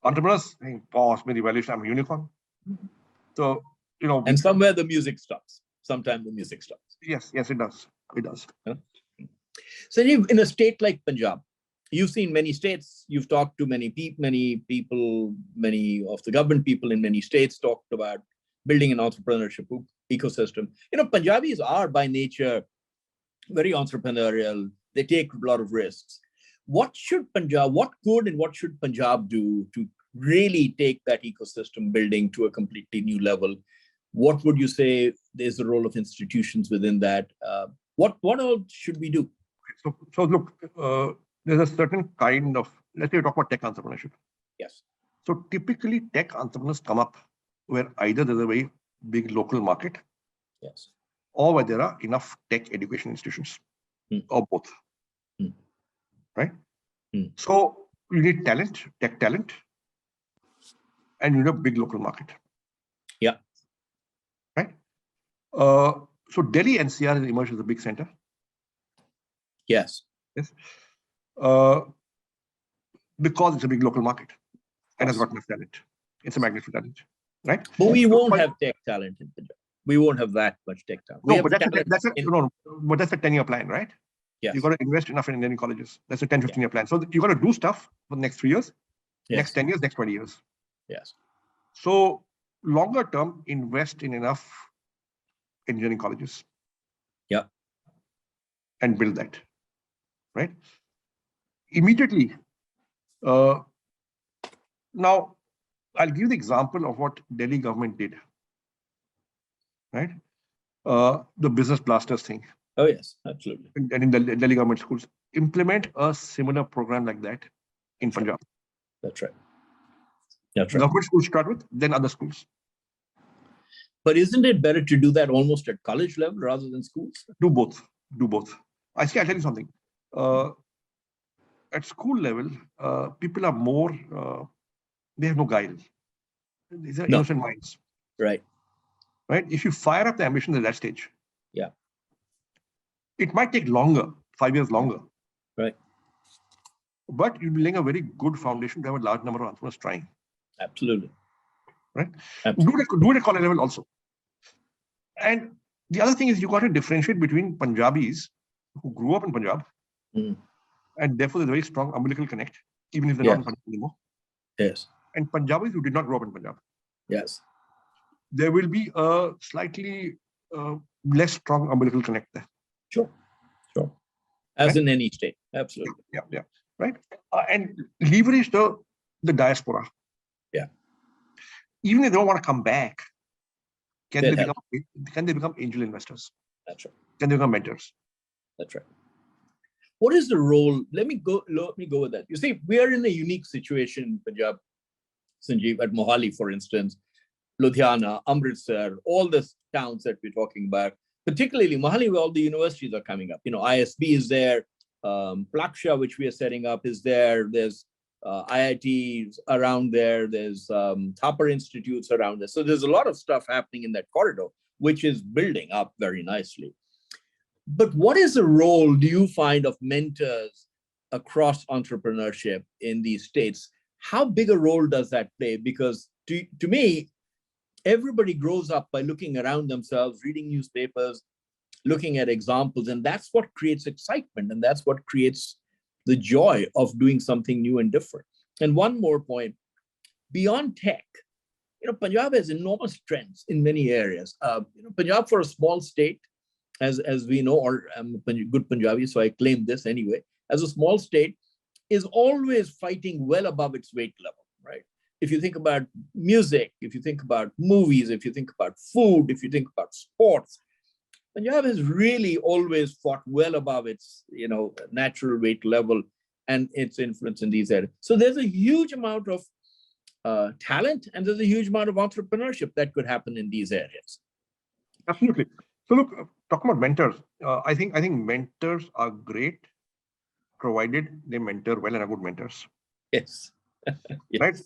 Entrepreneurs, hey, boss, my valuation, I'm a unicorn. So, and somewhere the music stops. Sometimes the music stops. Yes, it does. It does. So in a state like Punjab, you've seen many states, you've talked to many people, many of the government people in many states talked about building an entrepreneurship ecosystem. Punjabis are by nature very entrepreneurial. They take a lot of risks. What could and what should Punjab do to really take that ecosystem building to a completely new level? What would you say is the role of institutions within that? What all should we do? So look, there's a certain kind of, let's say we talk about tech entrepreneurship. Yes. So typically tech entrepreneurs come up where either there's a very big local market, yes, or where there are enough tech education institutions, or both. Right? So you need talent, tech talent, and you need a big local market. Yeah. Right? So Delhi NCR has emerged as a big center. Yes. Yes. Because it's a big local market and has got enough talent. It's a magnet for talent. Right? But we won't have tech talent in Punjab. We won't have that much tech talent. But that's a 10-year plan, right? Yes. You've got to invest enough in Indian colleges. That's a 10, 15-year plan. So you've got to do stuff for the next 3 years, next 10 years, next 20 years. Yes. So longer term, invest in enough engineering colleges. Yeah. And build that. Right? Immediately. Now, I'll give you the example of what Delhi government did. Right? The business blasters thing. Oh, yes, absolutely. And in the Delhi government schools, implement a similar program like that in Punjab. That's right. That's right. Government schools start with, then other schools. But isn't it better to do that almost at college level rather than schools? Do both. I'll tell you something. At school level, people are more, they have no guile. These are innocent minds. Right. Right? If you fire up the ambitions at that stage, yeah, it might take longer, 5 years longer. Right. But you'll be laying a very good foundation to have a large number of entrepreneurs trying. Absolutely. Right? Absolutely. Do it at college level also. And the other thing is you got to differentiate between Punjabis who grew up in Punjab, and therefore there's a very strong umbilical connect, even if they're not in Punjab anymore. Yes. And Punjabis who did not grow up in Punjab. Yes. There will be a slightly less strong umbilical connect there. Sure. As in any state. Absolutely. Yeah. Right? And leverage the diaspora. Yeah. Even if they don't want to come back, can they become angel investors? That's right. Can they become mentors? That's right. What is the role? Let me go with that. You see, we are in a unique situation in Punjab, Sanjeev, at Mohali, for instance, Ludhiana, Amritsar, all the towns that we're talking about, particularly Mohali, where all the universities are coming up. ISB is there, Plaksha, which we are setting up, is there. There's IITs around there. There's Thapar institutes around there. So there's a lot of stuff happening in that corridor, which is building up very nicely. But what is the role do you find of mentors across entrepreneurship in these states? How big a role does that play? Because to me, everybody grows up by looking around themselves, reading newspapers, looking at examples, and that's what creates excitement, and that's what creates the joy of doing something new and different. And one more point, beyond tech, Punjab has enormous strengths in many areas. Punjab, for a small state, as we know, or I'm a good Punjabi, so I claim this anyway, as a small state, is always fighting well above its weight level, right? If you think about music, if you think about movies, if you think about food, if you think about sports, Punjab has really always fought well above its, natural weight level and its influence in these areas. So there's a huge amount of talent, and there's a huge amount of entrepreneurship that could happen in these areas. Absolutely. So look, talking about mentors, I think mentors are great, provided they mentor well and are good mentors. Yes. Right. Yes.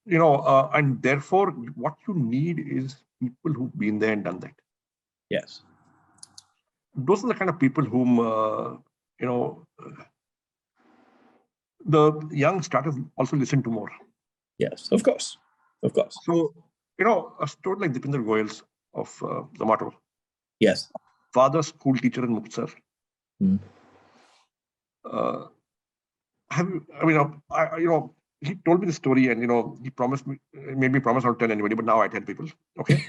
And therefore, what you need is people who've been there and done that. Yes. Those are the kind of people whom, the young starters also listen to more. Yes, of course. Of course. So, a story like Dipinder Goyal's of Zomato. Yes. Father school teacher in Muktsar. Mm. He told me the story, and he promised me, made me promise not to tell anybody, but now I tell people. Okay.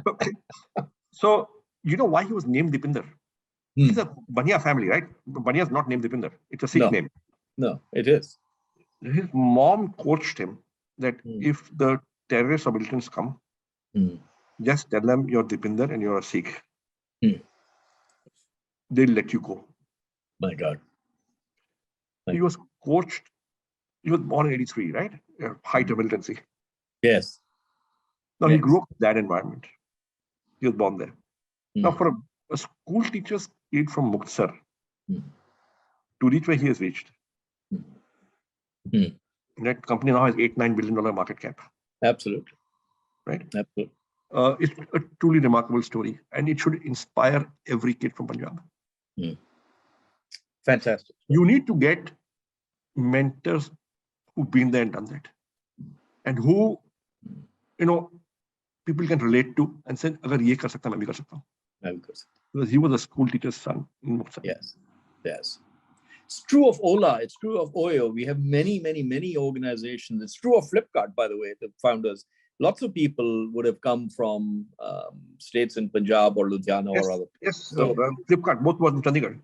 Okay. So you know why he was named Dipinder? He's a Bania family, right? Bania is not named Dipinder. It's a Sikh name. No, it is. His mom coached him that if the terrorists or militants come, just tell them you're Dipinder and you're a Sikh. They'll let you go. My God. He was coached. He was born in 83, right? Height of militancy. Yes. Now he grew up in that environment. He was born there. Now for a school teacher's kid from Muktsar to reach where he has reached, that company now has $8-9 billion market cap. Absolutely. Right? Absolutely. It's a truly remarkable story, and it should inspire every kid from Punjab. Fantastic. You need to get mentors who've been there and done that, and who, people can relate to and say, "Agar ye kar sakta, main bhi kar sakta hu." Because he was a school teacher's son in Muktsar. Yes. Yes. It's true of Ola. It's true of Oyo. We have many, many, many organizations. It's true of Flipkart, by the way, the founders. Lots of people would have come from states in Punjab or Ludhiana or other. Yes, so, Flipkart, both was in Chandigarh.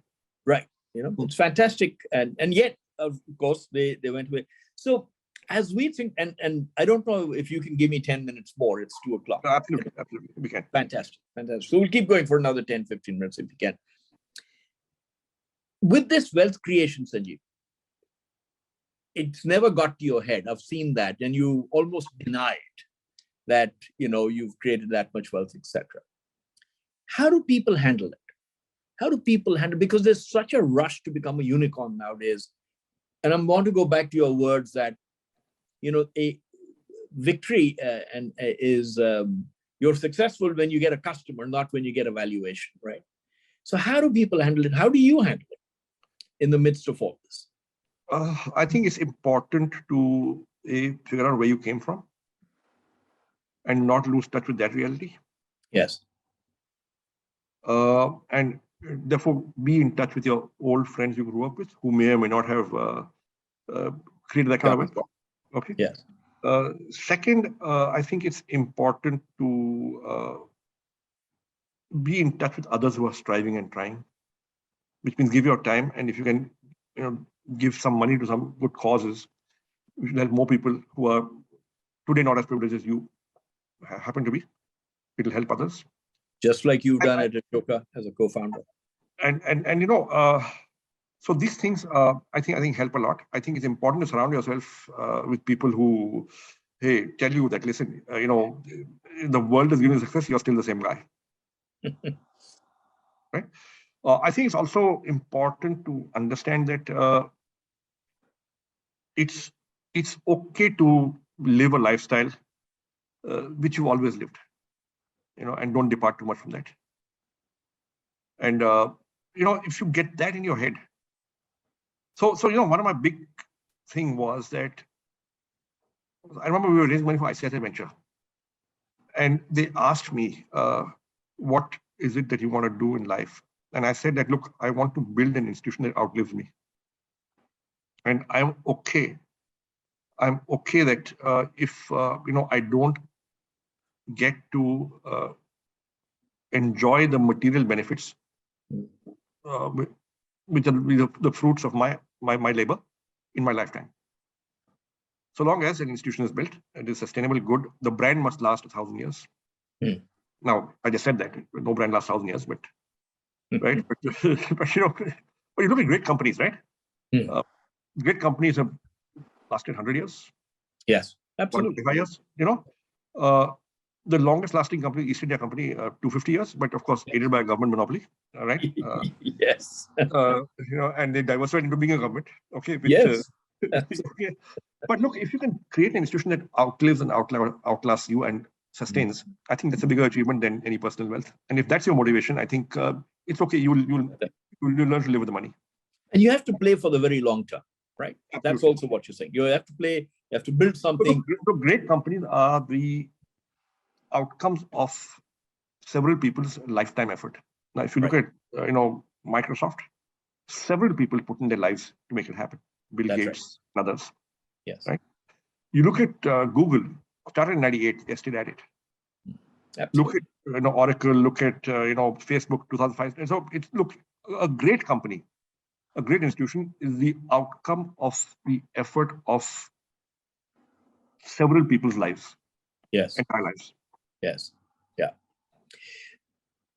Right. It's fantastic. And yet, of course, they went away. So as we think, and I don't know if you can give me 10 minutes more, it's 2:00. Absolutely. We can. Fantastic. So we'll keep going for another 10, 15 minutes if we can. With this wealth creation, Sanjeev, it's never got to your head. I've seen that. And you almost denied that, you've created that much wealth, etc. How do people handle it? Because there's such a rush to become a unicorn nowadays. And I want to go back to your words that, a victory is you're successful when you get a customer, not when you get a valuation, right? So how do people handle it? How do you handle it in the midst of all this? I think it's important to figure out where you came from and not lose touch with that reality. Yes. And therefore be in touch with your old friends you grew up with, who may or may not have created that kind of wealth. Okay. Yes. Second, I think it's important to be in touch with others who are striving and trying, which means give your time. And if you can, give some money to some good causes, you should help more people who are today not as privileged as you happen to be. It'll help others. Just like you've done at Ashoka as a co-founder. So these things, I think help a lot. I think it's important to surround yourself with people who, tell you that, listen, the world is giving you success, you're still the same guy. Right? I think it's also important to understand that it's okay to live a lifestyle which you've always lived, and don't depart too much from that. And if you get that in your head, so one of my big thing was that I remember we were raising money for ICICI Venture, and they asked me, what is it that you want to do in life? And I said that, look, I want to build an institution that outlives me. And I'm okay that if I don't get to enjoy the material benefits, which are the fruits of my labor in my lifetime. So long as an institution is built, it is sustainable, good, the brand must last 1,000 years. Now, I just said that no brand lasts 1,000 years, but right. But you look at great companies, right? Great companies have lasted 100 years. Yes, absolutely. 125 years. The longest lasting company, East India Company, 250 years, but of course aided by a government monopoly, right? Yes. And they diversified into being a government. Okay. Which, yes. Okay. But look, if you can create an institution that outlives and outlasts you and sustains, I think that's a bigger achievement than any personal wealth. And if that's your motivation, I think it's okay. You'll learn to live with the money. And you have to play for the very long term, right? Absolutely. That's also what you're saying. You have to play. You have to build something. So great companies are the outcomes of several people's lifetime effort. Now, if you look at Microsoft, several people put in their lives to make it happen. Bill Gates and others. Yes. Right. You look at Google, started in '98, they stayed at it. Absolutely. Look at Oracle. Look at Facebook, 2005. And so it's a great company, a great institution is the outcome of the effort of several people's lives. Yes. Entire lives. Yes. Yeah.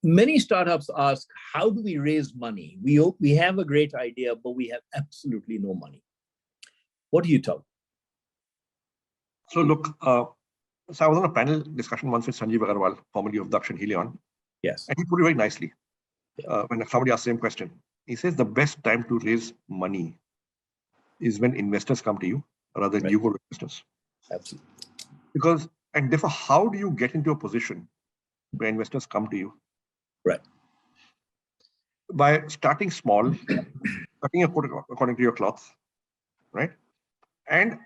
Many startups ask, how do we raise money? We have a great idea, but we have absolutely no money. What do you tell? So look, so I was on a panel discussion once with Sanjeev Agarwal, formerly of Daksh and Helion. Yes. And he put it very nicely. When somebody asked the same question, he says the best time to raise money is when investors come to you rather than you go to investors. Absolutely. And therefore, how do you get into a position where investors come to you? Right. By starting small, cutting a coat according to your cloth, right? And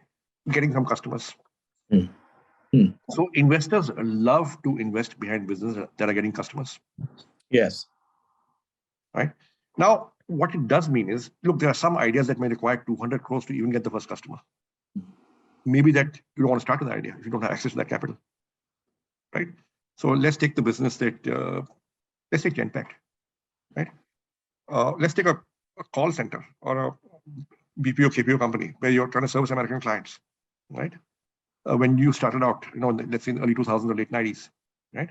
getting some customers. So investors love to invest behind businesses that are getting customers. Yes. Right. Now, what it does mean is, look, there are some ideas that may require 200 crores to even get the first customer. Maybe that you don't want to start with that idea if you don't have access to that capital. Right. So let's take the business that, let's take Genpact, right? Let's take a call center or a BPO, KPO company where you're trying to service American clients, right? When you started out, let's say in early 2000s or late 90s, right?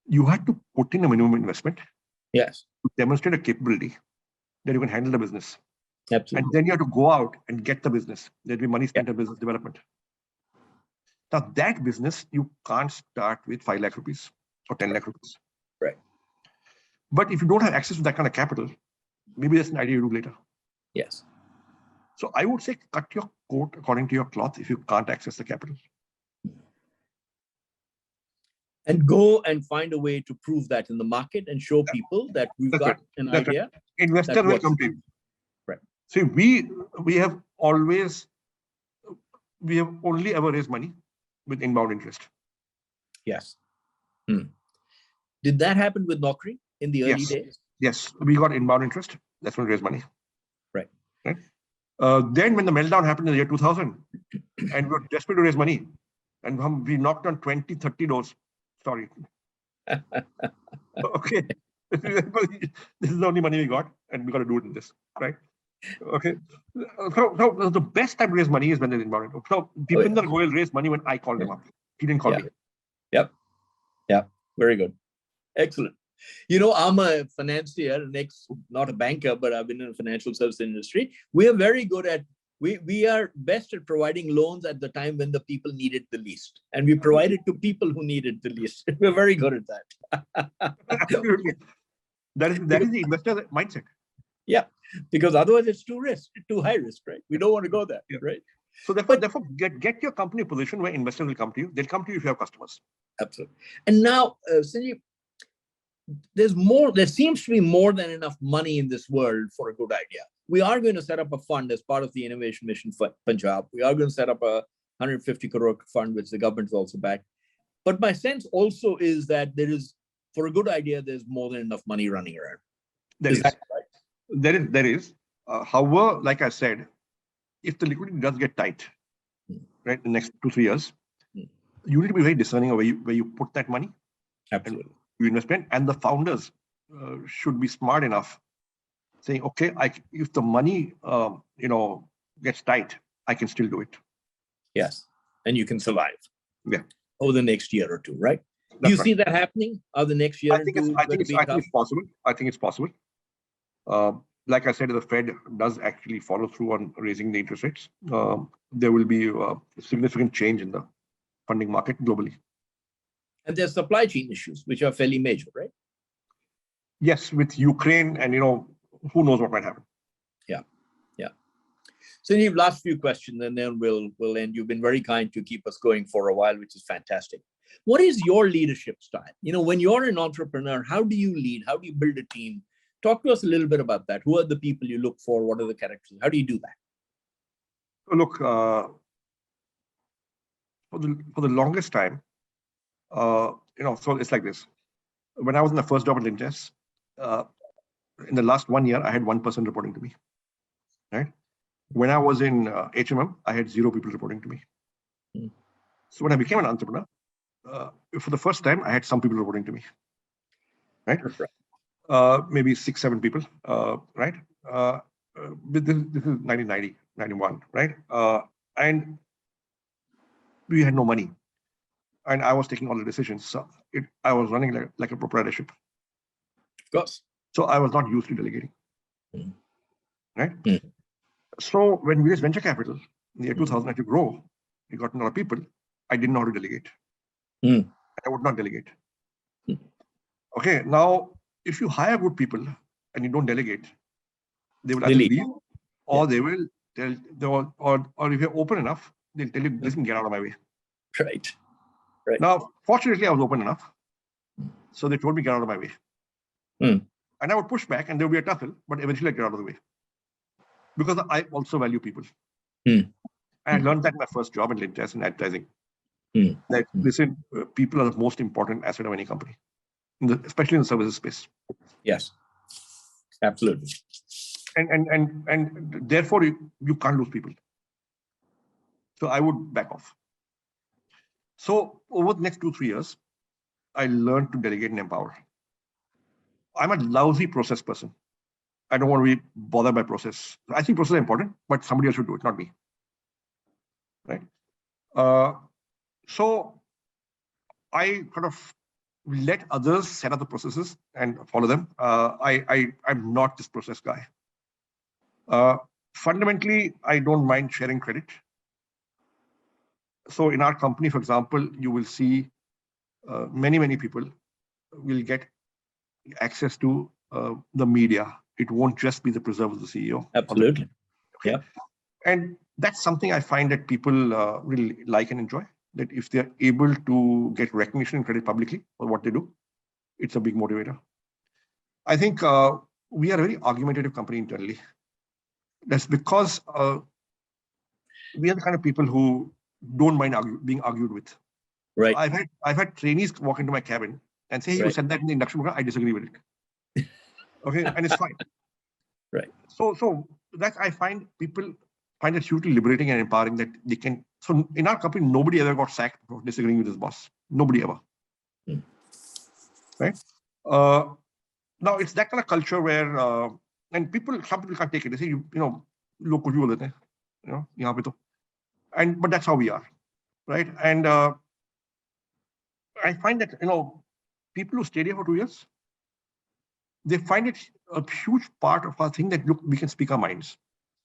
You had to put in a minimum investment. Yes. To demonstrate a capability that you can handle the business. Absolutely. And then you have to go out and get the business. There'll be money spent on business development. Now that business, you can't start with 5 lakh rupees or 10 lakh rupees. Right. But if you don't have access to that kind of capital, maybe that's an idea you do later. Yes. So I would say cut your coat according to your cloth if you can't access the capital. And go and find a way to prove that in the market and show people that we've got an idea. Right. Investor will come to you. Right. See, we have only ever raised money with inbound interest. Yes. Did that happen with Naukri in the early days? Yes, we got inbound interest. That's when we raised money. Right. Right. Then when the meltdown happened in the year 2000, and we were desperate to raise money, and we knocked on 20, 30 doors. Sorry. Okay. This is the only money we got, and we got to do it in this, right? Okay. So the best time to raise money is when there's inbound. So Deepinder Goyal raised money when I called him up. He didn't call me. Yep. Yeah. Very good. Excellent. I'm a financier, not a banker, but I've been in the financial service industry. We are very good at, we are best at providing loans at the time when the people need it the least. And we provide it to people who need it the least. We're very good at that. Absolutely. That is the investor mindset. Yeah, because otherwise it's too high risk, right? We don't want to go there, right? So therefore get your company a position where investors will come to you. They'll come to you if you have customers. Absolutely. And now, Sanjeev, there seems to be more than enough money in this world for a good idea. We are going to set up a fund as part of the Innovation Mission for Punjab. We are going to set up a 150 crore fund, which the government is also backed. But my sense also is that for a good idea, there's more than enough money running around. Is that right? There is. However, like I said, if the liquidity does get tight, right, in the next 2-3 years, you need to be very discerning of where you put that money. Absolutely. you invest in, and the founders should be smart enough saying, okay, if the money, gets tight, I can still do it. Yes. And you can survive. Yeah. Over the next year or two, right? Do That's you right. see that happening? Are the next year I and think two going to be tough? it's possible. I think it's possible. Like I said, the Fed does actually follow through on raising the interest rates. There will be a significant change in the funding market globally. And there's supply chain issues, which are fairly major, right? Yes, with Ukraine and, who knows what might happen. Yeah. Sanjeev, last few questions and then we'll end. You've been very kind to keep us going for a while, which is fantastic. What is your leadership style? When you're an entrepreneur, how do you lead? How do you build a team? Talk to us a little bit about that. Who are the people you look for? What are the characters? How do you do that? So look, for the longest time, so it's like this. When I was in the first job at Lintes, in the last 1 year, I had one person reporting to me, right? When I was in HMM, I had 0 people reporting to me. So when I became an entrepreneur, for the first time, I had some people reporting to me, right? Maybe 6, 7 people, right? This is 1990, 91, right? And we had no money, and I was taking all the decisions. So I was running like a proprietorship. Of course. So I was not used to delegating, right? So when we raised venture capital in the year 2000, to grow, we got a lot of people. I didn't know how to delegate. I would not delegate. Okay, now if you hire good people and you don't delegate, they will either leave, or they will or if you're open enough, they'll tell you, listen, get out of my way. Right. Now, fortunately, I was open enough, so they told me get out of my way, and I would push back, and there would be a tussle, but eventually I get out of the way because I also value people. And I learned that in my first job in Lintes in advertising. That listen, people are the most important asset of any company, especially in the services space. Yes, absolutely. And therefore you can't lose people. So I would back off. So over the next 2-3 years, I learned to delegate and empower. I'm a lousy process person. I don't want to be bothered by process. I think process is important, but somebody else should do it, not me. Right? So I kind of let others set up the processes and follow them. I'm not this process guy. Fundamentally, I don't mind sharing credit. So in our company, for example, you will see many people will get access to the media. It won't just be the preserve of the CEO. Absolutely. Okay. Yeah. And that's something I find that people really like and enjoy. That if they're able to get recognition and credit publicly for what they do, it's a big motivator. I think we are a very argumentative company internally. That's because we are the kind of people who don't mind being argued with. Right. So I've had trainees walk into my cabin and say, hey, you said that in the induction program, I disagree with it. Okay, and it's fine. Right. So that I find people find it hugely liberating and empowering that they can. So in our company, nobody ever got sacked for disagreeing with his boss. Nobody ever. Right. Now it's that kind of culture where and some people can't take it. They say, look, but that's how we are, right? And I find that people who stay there for 2 years, they find it a huge part of our thing that look, we can speak our minds.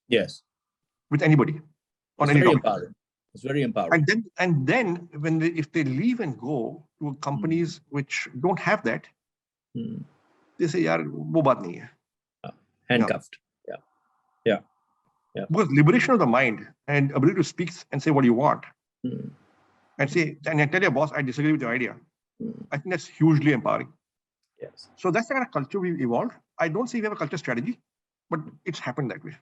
Yes. With anybody on it's any very topic. Empowering. It's very empowering. And then if they leave and go to companies which don't have that, they say, "Yaar, wo baat nahi hai." Handcuffed. Yeah. Because liberation of the mind and ability to speak and say what you want, and tell your boss, I disagree with your idea. I think that's hugely empowering. Yes. So that's the kind of culture we've evolved. I don't see we have a culture strategy, but it's happened that way.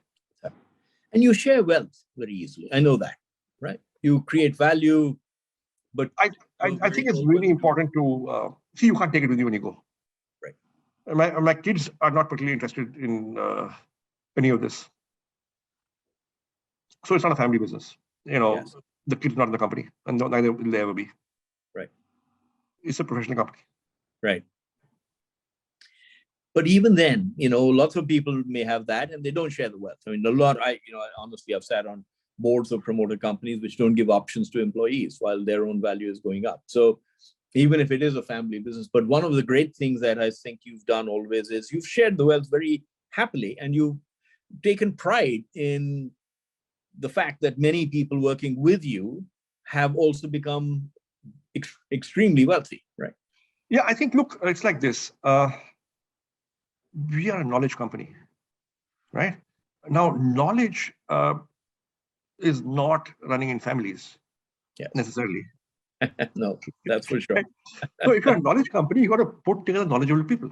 And you share wealth very easily. I know that, right? You create value, but I think it's really important to see you can't take it with you when you go. Right. My kids are not particularly interested in any of this. So it's not a family business. Yes. The kid's not in the company, and neither will they ever be. Right. It's a professional company. Right. But even then, lots of people may have that and they don't share the wealth. I mean, honestly, I've sat on boards of promoter companies which don't give options to employees while their own value is going up. So even if it is a family business, but one of the great things that I think you've done always is you've shared the wealth very happily, and you've taken pride in the fact that many people working with you have also become extremely wealthy, right? Yeah, I think, look, it's like this. We are a knowledge company, right? Now, knowledge is not running in families necessarily. No, that's for sure. So if you're a knowledge company, you got to put together knowledgeable people.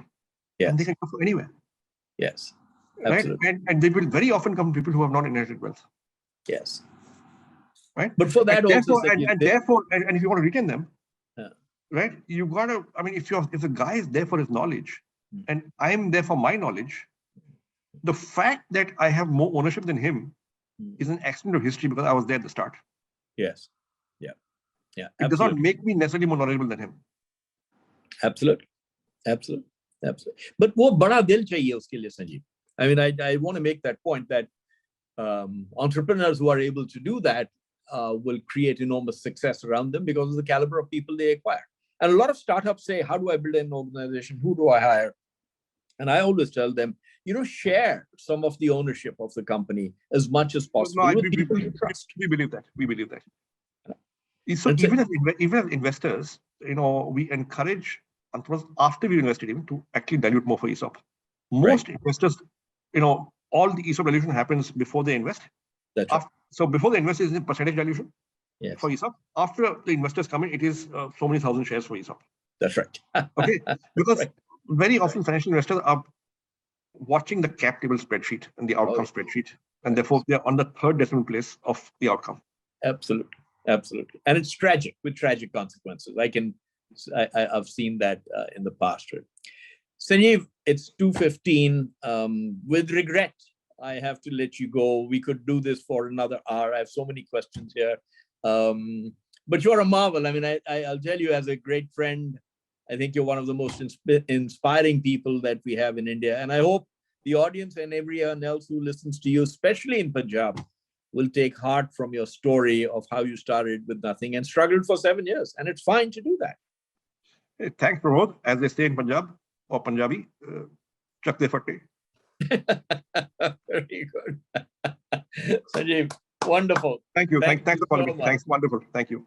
Yes. And they can come from anywhere. Yes. Right? Absolutely. And they will very often come people who have not inherited wealth. Yes. Right? But for that and also, therefore, if you want to retain them, right, you got to, I mean, if the guy is there for his knowledge and I'm there for my knowledge, the fact that I have more ownership than him is an accident of history because I was there at the start. Yes. Yeah. Yeah. It does not make me necessarily more knowledgeable than him. Absolutely. Absolutely. Absolutely. But wo bada dil chahiye uske liye, Sanjeev. I mean, I want to make that point that entrepreneurs who are able to do that will create enormous success around them because of the caliber of people they acquire. And a lot of startups say, how do I build an organization? Who do I hire? And I always tell them, share some of the ownership of the company as much as possible with people you trust. We believe that. We believe that. So even as investors, we encourage entrepreneurs after we invested even to actually dilute more for ESOP. Most investors, all the ESOP dilution happens before they invest. That's right. So before they invest is in percentage dilution for ESOP. After the investors come in, it is so many thousand shares for ESOP. That's right. Okay, because very often financial investors are watching the cap table spreadsheet and the outcome spreadsheet, and therefore they are on the third decimal place of the outcome. Absolutely. Absolutely. And it's tragic, with tragic consequences. I've seen that in the past. Sanjeev, it's 2:15. With regret, I have to let you go. We could do this for another hour. I have so many questions here. But you're a marvel. I mean, I'll tell you, as a great friend, I think you're one of the most inspiring people that we have in India. And I hope the audience and everyone else who listens to you, especially in Punjab, will take heart from your story of how you started with nothing and struggled for 7 years. And it's fine to do that. Hey, thanks, Pramod. As they say in Punjab or Punjabi, chak de fatte. Very good. Sanjeev, wonderful. Thank you. Thanks for calling me. Thanks. Wonderful. Thank you.